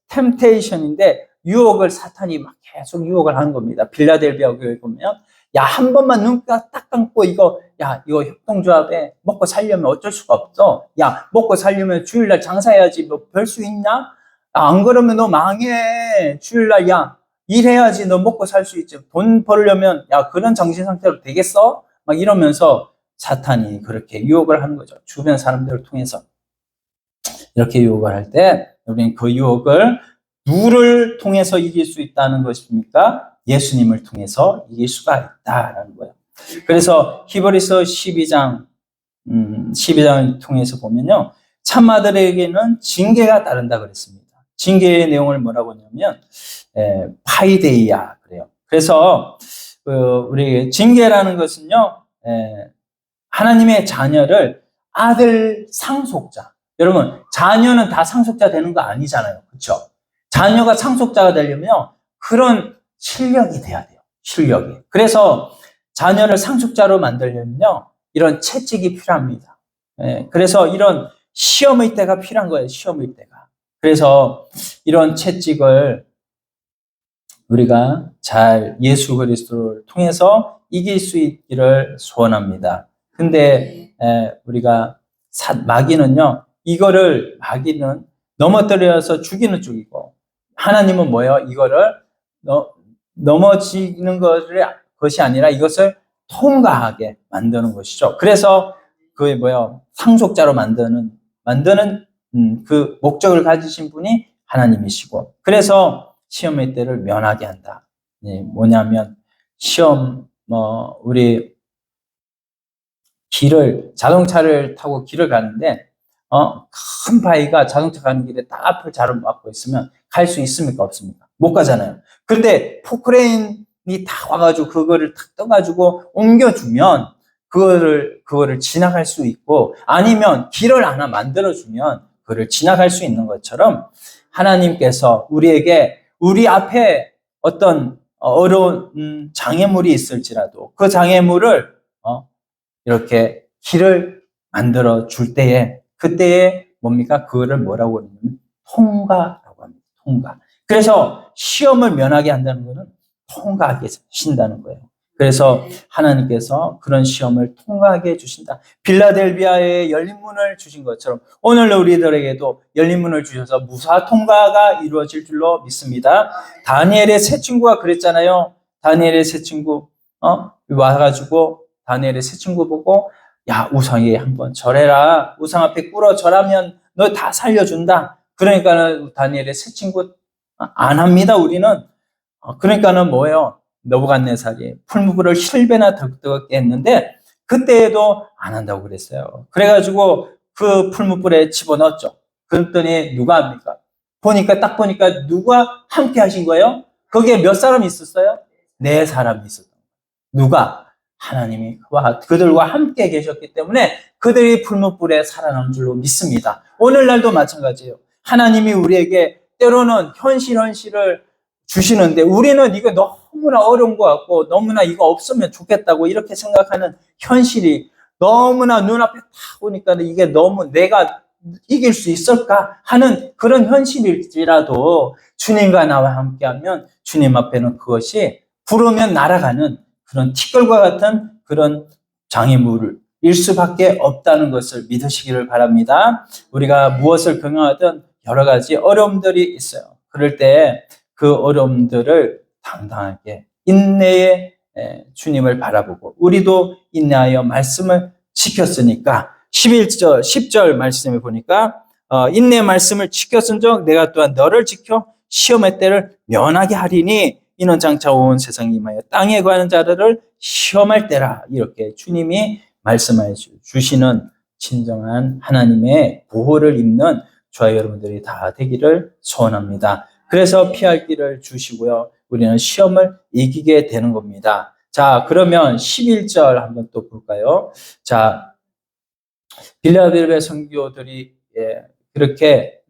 temptation인데 유혹을 사탄이 막 계속 유혹을 하는 겁니다. 빌라델비아 교회 보면 야, 한 번만 눈 딱 감고 이거 협동조합에 먹고 살려면 어쩔 수가 없어. 야, 먹고 살려면 주일날 장사해야지 뭐 별 수 있냐? 안 그러면 너 망해. 주일날 야, 일해야지 너 먹고 살 수 있지. 돈 벌려면 야, 그런 정신 상태로 되겠어? 막 이러면서 사탄이 그렇게 유혹을 하는 거죠. 주변 사람들을 통해서. 이렇게 유혹을 할 때 우리는 그 유혹을 누구를 통해서 이길 수 있다는 것입니까? 예수님을 통해서 이길 수가 있다라는 거예요. 그래서 히브리서 12장을 통해서 보면요. 참마들에게는 징계가 따른다 그랬습니다. 징계의 내용을 뭐라고 하냐면 파이데이아 그래요. 그래서 우리 징계라는 것은요. 하나님의 자녀를 아들 상속자. 여러분, 자녀는 다 상속자 되는 거 아니잖아요. 그렇죠? 자녀가 상속자가 되려면 그런 실력이 돼야 돼요. 실력이. 그래서 자녀를 상속자로 만들려면요. 이런 채찍이 필요합니다. 그래서 이런 시험의 때가 필요한 거예요. 시험의 때가. 그래서 이런 채찍을 우리가 잘 예수 그리스도를 통해서 이길 수 있기를 소원합니다. 근데 우리가 마귀는요. 마귀는 넘어뜨려서 죽이는 쪽이고 하나님은 뭐예요? 이거를 넘어지는 것이 아니라 이것을 통과하게 만드는 것이죠. 그래서 그게 뭐예요? 상속자로 만드는 그 목적을 가지신 분이 하나님이시고 그래서 시험의 때를 면하게 한다. 뭐냐면 시험 우리 자동차를 타고 길을 가는데 큰 바위가 자동차 가는 길에 딱 앞을 자로 막고 있으면 갈 수 있습니까? 없습니까? 못 가잖아요. 그런데 포크레인이 다 와가지고 그거를 탁 떠가지고 옮겨주면 그거를 지나갈 수 있고, 아니면 길을 하나 만들어주면 그거를 지나갈 수 있는 것처럼, 하나님께서 우리에게 우리 앞에 어떤 어려운 장애물이 있을지라도 그 장애물을 이렇게 길을 만들어 줄 때에, 그때에 뭡니까? 그거를 뭐라고 하냐면 통과라고 합니다. 통과. 그래서 시험을 면하게 한다는 것은 통과하게 하신다는 거예요. 그래서 하나님께서 그런 시험을 통과하게 해주신다. 빌라델비아에 열린 문을 주신 것처럼 오늘 우리들에게도 열린 문을 주셔서 무사 통과가 이루어질 줄로 믿습니다. 다니엘의 세 친구가 그랬잖아요. 다니엘의 세 친구 와가지고 다니엘의 세 친구 보고, 야, 우상에 한번 절해라. 우상 앞에 꿇어 절하면 너 다 살려준다. 그러니까는 다니엘의 세 친구 안 합니다. 우리는. 그러니까는 뭐예요? 느부갓네살이 풀무불을 힐배나 덕덕 했는데 그때에도 안 한다고 그랬어요. 그래가지고 그 풀무불에 집어넣었죠. 그랬더니 누가 합니까? 딱 보니까 누가 함께 하신 거예요? 거기에 몇 사람이 있었어요? 4사람이 있었던 거예요. 누가? 하나님이 그들과 함께 계셨기 때문에 그들이 풀무불에 살아남은 줄로 믿습니다. 오늘날도 마찬가지예요. 하나님이 우리에게 때로는 현실을 주시는데 우리는 이거 너무나 어려운 것 같고 너무나 이거 없으면 좋겠다고 이렇게 생각하는 현실이 너무나 눈앞에 딱 오니까 이게 너무 내가 이길 수 있을까 하는 그런 현실일지라도 주님과 나와 함께하면 주님 앞에는 그것이 부르면 날아가는 그런 티끌과 같은 그런 장애물일 수밖에 없다는 것을 믿으시기를 바랍니다. 우리가 무엇을 경영하든 여러 가지 어려움들이 있어요. 그럴 때 그 어려움들을 당당하게 인내의 주님을 바라보고, 우리도 인내하여 말씀을 지켰으니까 11절 10절 말씀을 보니까 인내 말씀을 지켰은즉 내가 또한 너를 지켜 시험의 때를 면하게 하리니 이는 장차 온 세상에 임하여 땅에 관한 자들을 시험할 때라. 이렇게 주님이 말씀해 주시는 진정한 하나님의 보호를 입는 저와 여러분들이 다 되기를 소원합니다. 그래서 피할 길을 주시고요. 우리는 시험을 이기게 되는 겁니다. 자, 그러면 11절 한번 또 볼까요? 자, 빌라델비아 선교들이 그렇게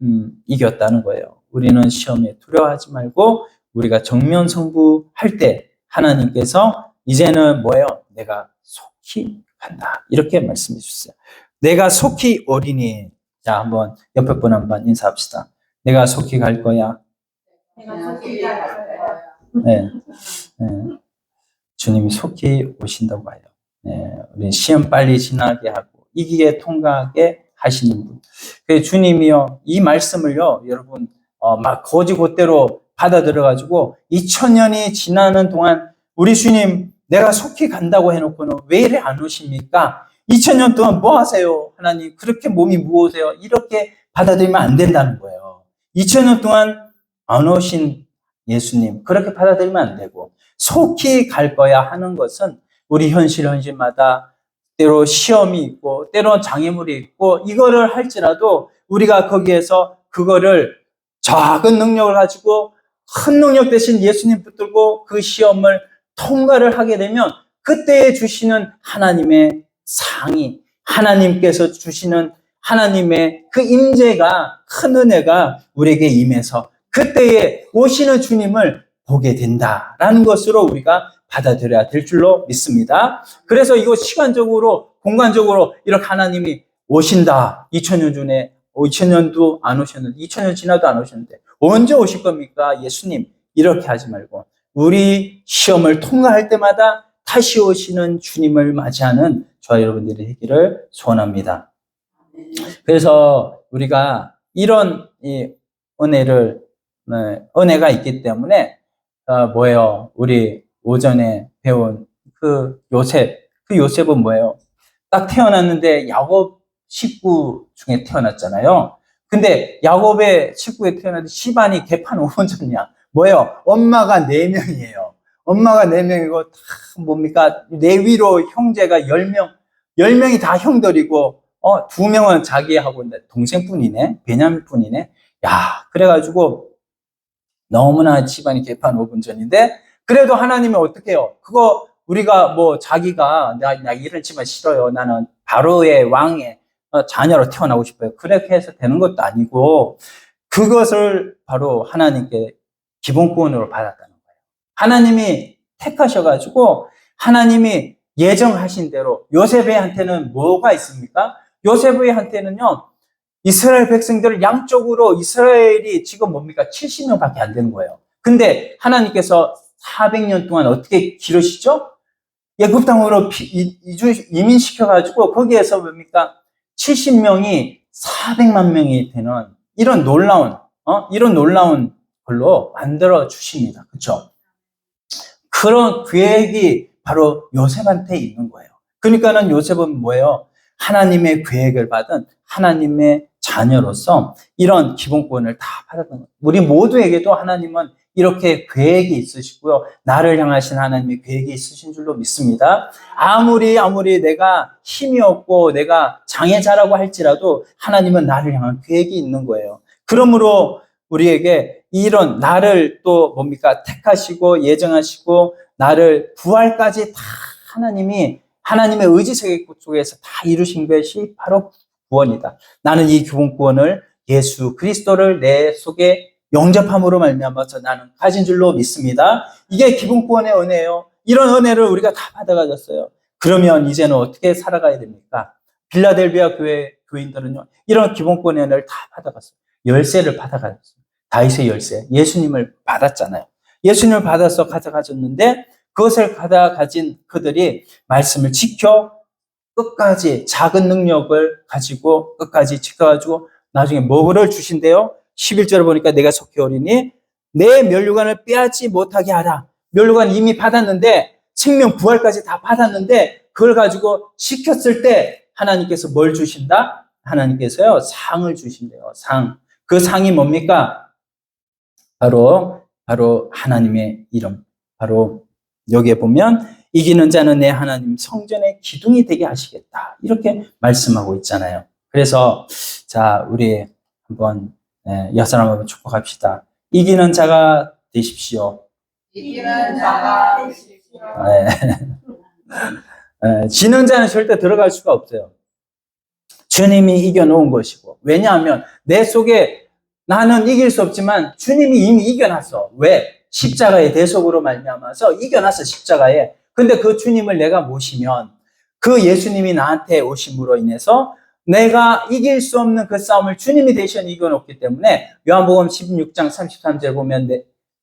이겼다는 거예요. 우리는 시험에 두려워하지 말고 우리가 정면 승부할 때 하나님께서 이제는 뭐예요? 내가 속히 간다. 이렇게 말씀해 주셨어요. 내가 속히 오리니. 자, 한번 옆에 분 한번 인사합시다. 내가 속히 갈 거야. 네. 주님이 속히 오신다고 해요. 우리 시험 빨리 지나게 하고 이기게 통과하게 하시는 분. 그 주님이요, 이 말씀을요, 여러분 막 거지곧대로 받아들여가지고 2000년이 지나는 동안 우리 주님 내가 속히 간다고 해놓고는 왜 이래 안 오십니까? 2000년 동안 뭐 하세요? 하나님 그렇게 몸이 무거우세요? 이렇게 받아들이면 안 된다는 거예요. 2000년 동안 안 오신 예수님 그렇게 받아들이면 안 되고 속히 갈 거야 하는 것은 우리 현실마다 때로 시험이 있고 때로 장애물이 있고 이거를 할지라도 우리가 거기에서 그거를 작은 능력을 가지고 큰 능력 대신 예수님 붙들고 그 시험을 통과를 하게 되면 그때에 주시는 하나님의 상이, 하나님께서 주시는 하나님의 그 임재가, 큰 은혜가 우리에게 임해서 그때에 오시는 주님을 보게 된다라는 것으로 우리가 받아들여야 될 줄로 믿습니다. 그래서 이거 시간적으로, 공간적으로 이렇게 하나님이 오신다. 2000년 전에 2000년도 안 오셨는데 2000년 지나도 안 오셨는데 언제 오실 겁니까? 예수님 이렇게 하지 말고 우리 시험을 통과할 때마다 다시 오시는 주님을 맞이하는 저와 여러분들이 되기를 소원합니다. 그래서 우리가 이런 이 은혜가 있기 때문에 뭐예요? 우리 오전에 배운 그 요셉은 뭐예요? 딱 태어났는데 야곱 식구 중에 태어났잖아요. 근데 야곱의 식구에 태어났는데 시반이 개판 5번째냐? 뭐예요? 엄마가 4명이에요. 엄마가 4명이고 다 뭡니까? 레위로 형제가 10명, 10명이 다 형들이고 2명은 자기하고 동생뿐이네. 베냐민뿐이네. 야, 그래가지고 너무나 집안이 개판 5분 전인데 그래도 하나님이 어떻게 해요? 그거 우리가 뭐 자기가 나 이런 집안 싫어요. 나는 바로의 왕의 자녀로 태어나고 싶어요. 그렇게 해서 되는 것도 아니고 그것을 바로 하나님께 기본권으로 받았다는 거예요. 하나님이 택하셔가지고 하나님이 예정하신 대로 요셉한테는 뭐가 있습니까? 요셉한테는요. 이스라엘 백성들을 양쪽으로 이스라엘이 지금 뭡니까? 70명밖에 안 되는 거예요. 근데 하나님께서 400년 동안 어떻게 기르시죠? 애굽 땅으로 이민시켜가지고 거기에서 뭡니까? 70명이 400만 명이 되는 이런 놀라운 걸로 만들어 주십니다. 그렇죠? 그런 계획이 바로 요셉한테 있는 거예요. 그러니까는 요셉은 뭐예요? 하나님의 계획을 받은 하나님의 자녀로서 이런 기본권을 다 받았던 거예요. 우리 모두에게도 하나님은 이렇게 계획이 있으시고요. 나를 향하신 하나님의 계획이 있으신 줄로 믿습니다. 아무리 내가 힘이 없고 내가 장애자라고 할지라도 하나님은 나를 향한 계획이 있는 거예요. 그러므로 우리에게 이런 나를 또 뭡니까? 택하시고 예정하시고 나를 부활까지 다 하나님의 의지 세계 속에서 다 이루신 것이 바로 구원이다. 나는 이 구원을 예수 그리스도를 내 속에 영접함으로 말미암아서 나는 가진 줄로 믿습니다. 이게 기본권의 은혜예요. 이런 은혜를 우리가 다 받아가졌어요. 그러면 이제는 어떻게 살아가야 됩니까? 빌라델비아 교회 교인들은요, 이런 기본권의 은혜를 다 받아갔어요. 열쇠를 받아가졌어요. 다윗의 열쇠, 예수님을 받았잖아요. 예수님을 받아서 가져가졌는데 그것을 가진 그들이 말씀을 지켜 끝까지 작은 능력을 가지고 끝까지 지켜가지고 나중에 뭐를 주신대요? 11절을 보니까 내가 속히 오리니 내 면류관을 빼앗지 못하게 하라. 면류관 이미 받았는데 생명 부활까지 다 받았는데 그걸 가지고 시켰을 때 하나님께서 뭘 주신다? 하나님께서요 상을 주신대요. 상. 그 상이 뭡니까? 바로 하나님의 이름. 바로 여기에 보면 이기는 자는 내 하나님 성전의 기둥이 되게 하시겠다. 이렇게 말씀하고 있잖아요. 그래서 자 우리 한번 여사람 한번 축복합시다. 이기는 자가 되십시오. 이기는 자가 되십시오. 지는 자는 절대 들어갈 수가 없어요. 주님이 이겨놓은 것이고 왜냐하면 내 속에 나는 이길 수 없지만 주님이 이미 이겨놨어. 왜? 십자가의 대속으로 말미암아서 이겨놨어. 십자가에. 근데 그 주님을 내가 모시면 그 예수님이 나한테 오심으로 인해서 내가 이길 수 없는 그 싸움을 주님이 대신 이겨놓기 때문에 요한복음 16장 33절 보면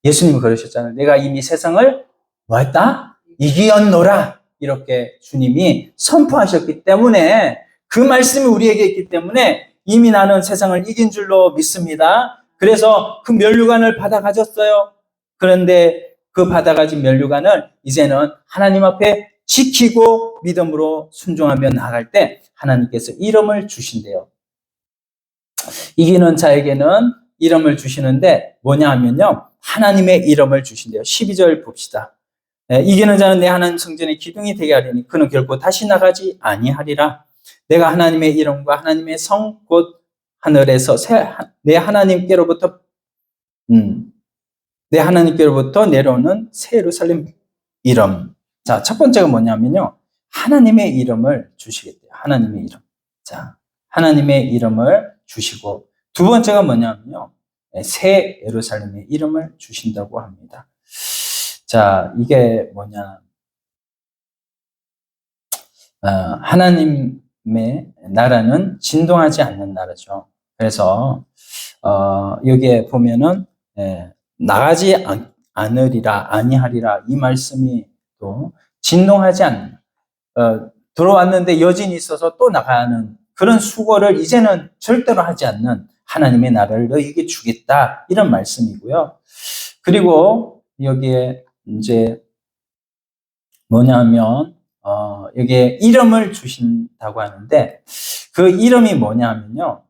예수님이 그러셨잖아요. 내가 이미 세상을 뭐 했다? 이기었노라. 이렇게 주님이 선포하셨기 때문에 그 말씀이 우리에게 있기 때문에 이미 나는 세상을 이긴 줄로 믿습니다. 그래서 그 면류관을 받아 가졌어요. 그런데 그 받아가진 면류관을 이제는 하나님 앞에 지키고 믿음으로 순종하며 나아갈 때 하나님께서 이름을 주신대요. 이기는 자에게는 이름을 주시는데 뭐냐 하면요. 하나님의 이름을 주신대요. 12절 봅시다. 이기는 자는 내 하나님 성전의 기둥이 되게 하리니 그는 결코 다시 나가지 아니하리라. 내가 하나님의 이름과 하나님의 성 곧 하늘에서 내 하나님께로부터 내려오는 새 예루살렘 이름. 자, 첫 번째가 뭐냐면요. 하나님의 이름을 주시겠대요. 하나님의 이름. 자, 하나님의 이름을 주시고 두 번째가 뭐냐면요. 새 예루살렘의 이름을 주신다고 합니다. 자, 이게 뭐냐. 하나님의 나라는 진동하지 않는 나라죠. 그래서 여기에 보면은 나가지 않으리라 아니하리라 이 말씀이 또 진동하지 않는 들어왔는데 여진이 있어서 또 나가는 그런 수고를 이제는 절대로 하지 않는 하나님의 나라를 너희에게 주겠다 이런 말씀이고요. 그리고 여기에 이제 뭐냐면 여기에 이름을 주신다고 하는데 그 이름이 뭐냐면요.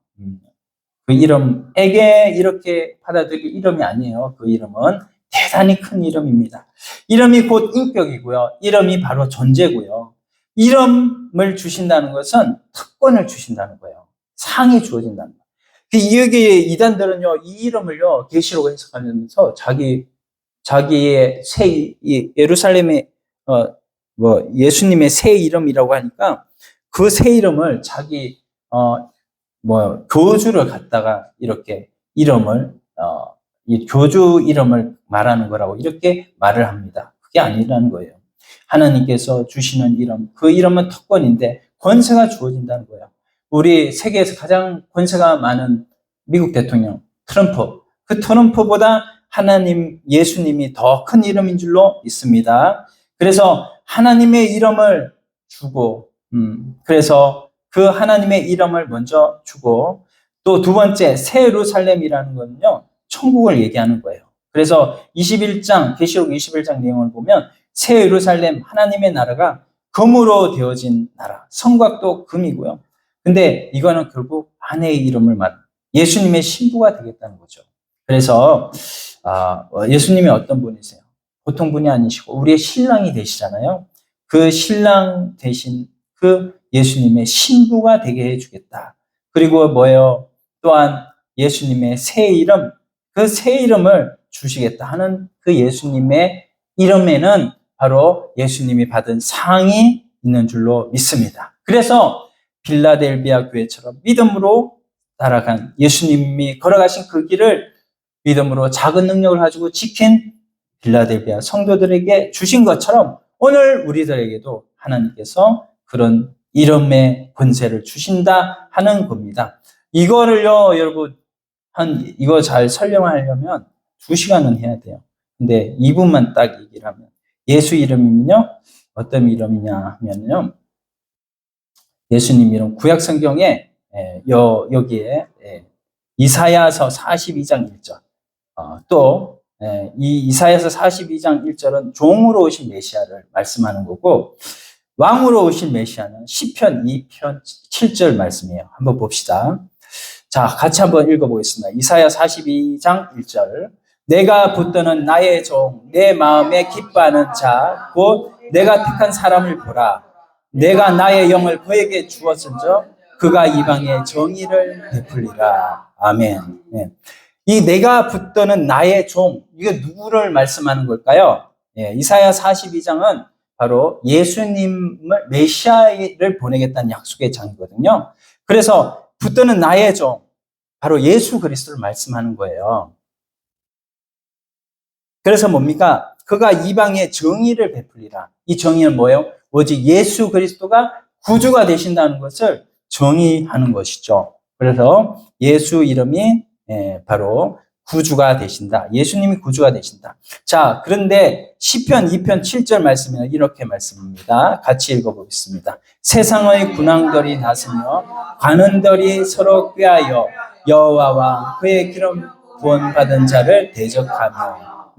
그 이름에게 이렇게 받아들일 이름이 아니에요. 그 이름은 대단히 큰 이름입니다. 이름이 곧 인격이고요. 이름이 바로 존재고요. 이름을 주신다는 것은 특권을 주신다는 거예요. 상이 주어진다는 거예요. 여기 이단들은요, 이 이름을요, 계시록 해석하면서 자기의 이 예루살렘의, 예수님의 새 이름이라고 하니까 그 새 이름을 교주를 갖다가 이렇게 이 교주 이름을 말하는 거라고 이렇게 말을 합니다. 그게 아니라는 거예요. 하나님께서 주시는 이름, 그 이름은 특권인데 권세가 주어진다는 거예요. 우리 세계에서 가장 권세가 많은 미국 대통령 트럼프, 그 트럼프보다 예수님이 더 큰 이름인 줄로 믿습니다. 그래서 하나님의 이름을 주고, 그래서 그 하나님의 이름을 먼저 주고, 또 두 번째, 새 예루살렘이라는 거는요, 천국을 얘기하는 거예요. 그래서 계시록 21장 내용을 보면, 새 예루살렘, 하나님의 나라가 금으로 되어진 나라, 성곽도 금이고요. 근데 이거는 결국 아내의 이름을 예수님의 신부가 되겠다는 거죠. 그래서 예수님이 어떤 분이세요? 보통 분이 아니시고 우리의 신랑이 되시잖아요. 그 신랑 대신 그 예수님의 신부가 되게 해주겠다. 그리고 또한 예수님의 새 이름, 그 새 이름을 주시겠다 하는 그 예수님의 이름에는 바로 예수님이 받은 상이 있는 줄로 믿습니다. 그래서 빌라델비아 교회처럼 믿음으로 따라간 예수님이 걸어가신 그 길을 믿음으로 작은 능력을 가지고 지킨 빌라델비아 성도들에게 주신 것처럼 오늘 우리들에게도 하나님께서 그런 이름의 권세를 주신다 하는 겁니다. 이거를요, 여러분, 이거 잘 설명하려면 2시간은 해야 돼요. 근데 2분만 딱 얘기를 하면, 예수 이름이면요, 어떤 이름이냐 하면요, 예수님 이름, 구약 성경에, 여기에, 이사야서 42장 1절, 또, 이 이사야서 42장 1절은 종으로 오신 메시아를 말씀하는 거고, 왕으로 오신 메시아는 시편 2편 7절 말씀이에요. 한번 봅시다. 자, 같이 한번 읽어보겠습니다. 이사야 42장 1절. 내가 붙드는 나의 종, 내 마음에 기뻐하는 자, 곧 내가 택한 사람을 보라. 내가 나의 영을 그에게 주었은즉 그가 이방의 정의를 베풀리라. 아멘. 네. 이 내가 붙드는 나의 종, 이게 누구를 말씀하는 걸까요? 이사야 42장은 바로 예수님을, 메시아를 보내겠다는 약속의 장이거든요. 그래서 붙드는 나의 종, 바로 예수 그리스도를 말씀하는 거예요. 그래서 뭡니까? 그가 이방의 정의를 베풀리라. 이 정의는 뭐예요? 오직 예수 그리스도가 구주가 되신다는 것을 정의하는 것이죠. 그래서 예수 이름이 바로 구주가 되신다. 예수님이 구주가 되신다. 자, 그런데 시편 2편 7절 말씀에는 이렇게 말씀합니다. 같이 읽어보겠습니다. 세상의 군왕들이 나서며 관원들이 서로 꾀하여 여호와와 그의 기름 부은 받은 자를 대적하며.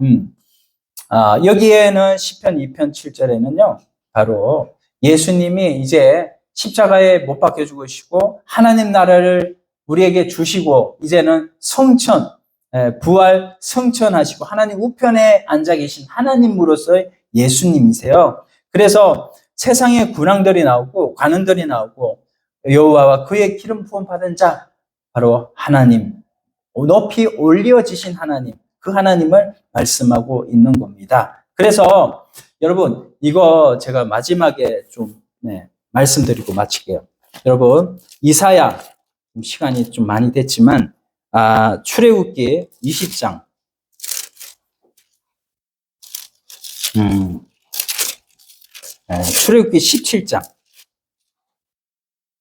여기에는 시편 2편 7절에는요, 바로 예수님이 이제 십자가에 못 박혀 죽으시고 하나님 나라를 우리에게 주시고 이제는 부활 성천하시고 하나님 우편에 앉아 계신 하나님으로서의 예수님이세요. 그래서 세상에 군왕들이 나오고 관원들이 나오고 여호와와 그의 기름 부음 받은 자, 바로 하나님, 높이 올려지신 하나님, 그 하나님을 말씀하고 있는 겁니다. 그래서 여러분, 이거 제가 마지막에 좀 말씀드리고 마칠게요. 여러분, 이사야, 시간이 좀 많이 됐지만 출애굽기 20장, 출애굽기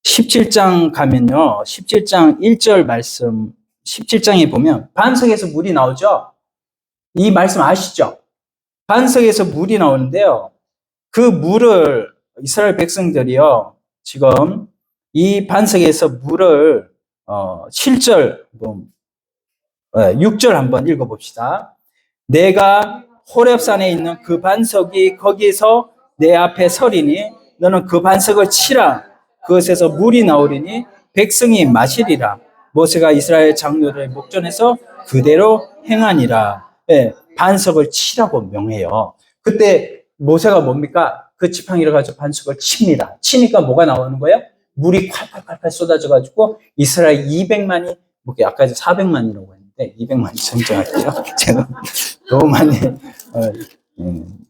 17장 가면요, 17장 1절 말씀, 17장에 보면 반석에서 물이 나오죠. 이 말씀 아시죠? 반석에서 물이 나오는데요, 그 물을 이스라엘 백성들이요, 지금 이 반석에서 물을 7절, 6절 한번 읽어봅시다. 내가 호렙산에 있는 그 반석이 거기서 내 앞에 서리니 너는 그 반석을 치라. 그것에서 물이 나오리니 백성이 마시리라. 모세가 이스라엘 장로들의 목전에서 그대로 행하니라. 반석을 치라고 명해요. 그때 모세가 뭡니까? 그 지팡이를 가지고 반석을 칩니다. 치니까 뭐가 나오는 거예요? 물이 콸콸콸콸 쏟아져 가지고 이스라엘 200만이 뭐 아까 400만이라고 했는데 200만이 정정할게요. 제가 너무 많이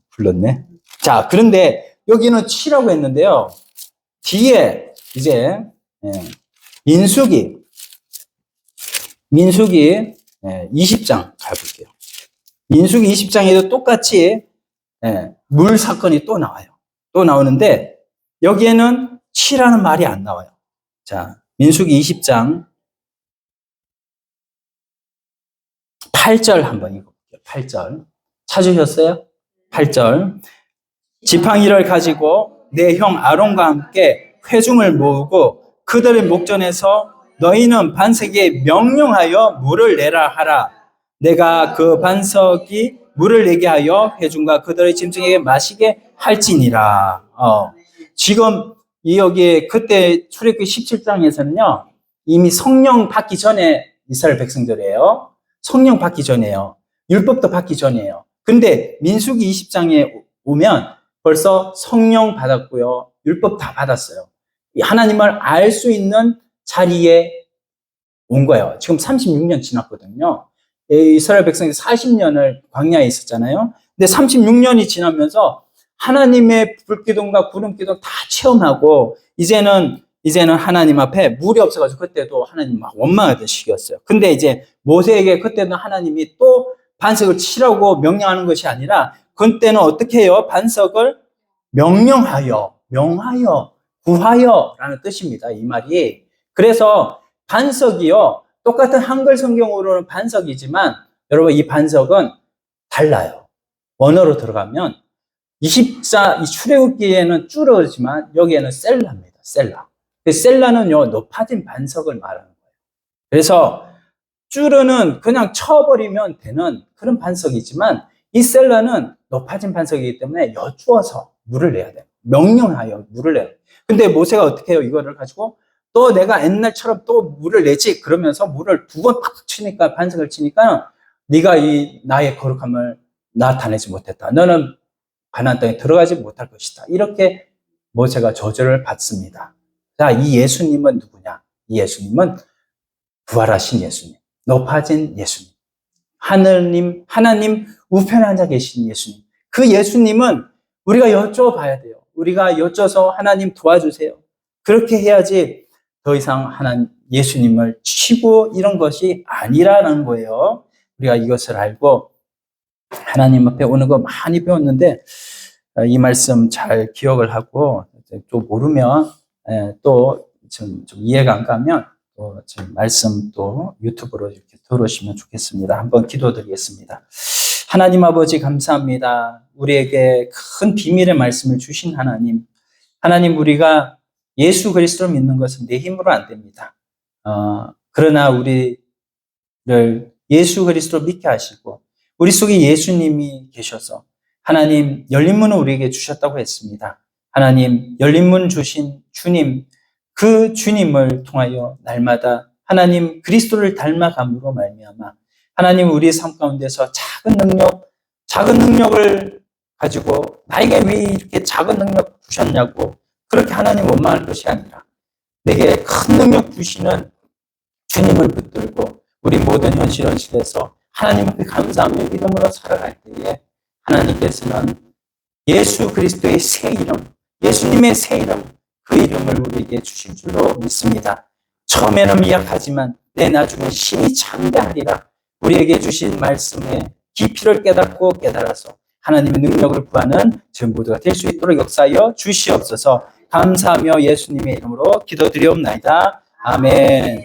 불렀네. 자, 그런데 여기는 7라고 했는데요. 뒤에 이제 민수기 20장 가볼게요. 민수기 20장에도 똑같이 물 사건이 또 나와요. 또 나오는데 여기에는 7라는 말이 안 나와요. 자, 민수기 20장 8절 한번 읽어볼게요. 8절 찾으셨어요? 8절 지팡이를 가지고 내 형 아론과 함께 회중을 모으고 그들의 목전에서 너희는 반석에 명령하여 물을 내라 하라. 내가 그 반석이 물을 내게 하여 회중과 그들의 짐승에게 마시게 할지니라. 지금 여기 그때 출애굽기 17장에서는요. 이미 성령 받기 전에 이스라엘 백성들이에요. 성령 받기 전이에요. 율법도 받기 전이에요. 근데 민수기 20장에 오면 벌써 성령 받았고요. 율법 다 받았어요. 하나님을 알 수 있는 자리에 온 거예요. 지금 36년 지났거든요. 이스라엘 백성이 40년을 광야에 있었잖아요. 근데 36년이 지나면서 하나님의 불기둥과 구름기둥 다 체험하고 이제는 하나님 앞에 물이 없어가지고 그때도 하나님 막 원망하던 시기였어요. 근데 이제 모세에게 그때는 하나님이 또 반석을 치라고 명령하는 것이 아니라 그때는 어떻게 해요? 반석을 명령하여, 구하여 라는 뜻입니다. 이 말이. 그래서 반석이요. 똑같은 한글 성경으로는 반석이지만 여러분 이 반석은 달라요. 원어로 들어가면 이 출애굽기에는 쭈르지만 여기에는 셀라입니다. 셀라. 셀라는요 높아진 반석을 말하는 거예요. 그래서 쭈르는 그냥 쳐버리면 되는 그런 반석이지만 이 셀라는 높아진 반석이기 때문에 여쭈어서 물을 내야 돼요. 명령하여 물을 내야 돼요. 근데 모세가 어떻게 해요? 이거를 가지고 또 내가 옛날처럼 또 물을 내지 그러면서 물을 2번 팍팍 치니까 반석을 치니까 네가 이 나의 거룩함을 나타내지 못했다. 너는 가나안 땅에 들어가지 못할 것이다. 이렇게 모세가 저주를 받습니다. 자, 이 예수님은 누구냐? 이 예수님은 부활하신 예수님, 높아진 예수님, 하나님 우편에 앉아 계신 예수님. 그 예수님은 우리가 여쭤봐야 돼요. 우리가 여쭤서 하나님 도와주세요. 그렇게 해야지 더 이상 예수님을 치고 이런 것이 아니라는 거예요. 우리가 이것을 알고 하나님 앞에 오는 거 많이 배웠는데 이 말씀 잘 기억을 하고 또 모르면 또 좀 이해가 안 가면 또 지금 말씀 또 유튜브로 이렇게 들어오시면 좋겠습니다. 한번 기도드리겠습니다. 하나님 아버지 감사합니다. 우리에게 큰 비밀의 말씀을 주신 하나님 우리가 예수 그리스도를 믿는 것은 내 힘으로 안 됩니다. 그러나 우리를 예수 그리스도를 믿게 하시고 우리 속에 예수님이 계셔서 하나님 열린 문을 우리에게 주셨다고 했습니다. 하나님 열린 문 주신 주님 그 주님을 통하여 날마다 하나님 그리스도를 닮아감으로 말미암아 하나님 우리의 삶 가운데서 작은 능력을 가지고 나에게 왜 이렇게 작은 능력 주셨냐고 그렇게 하나님 원망할 것이 아니라 내게 큰 능력 주시는 주님을 붙들고 우리 모든 현실에서 하나님 앞에 감사하며 믿음으로 살아갈 때에 하나님께서는 예수 그리스도의 새 이름, 예수님의 새 이름, 그 이름을 우리에게 주실 줄로 믿습니다. 처음에는 미약하지만 내 나중에 신이 창대하리라. 우리에게 주신 말씀의 깊이를 깨닫고 깨달아서 하나님의 능력을 구하는 전부가 될 수 있도록 역사하여 주시옵소서. 감사하며 예수님의 이름으로 기도드리옵나이다. 아멘.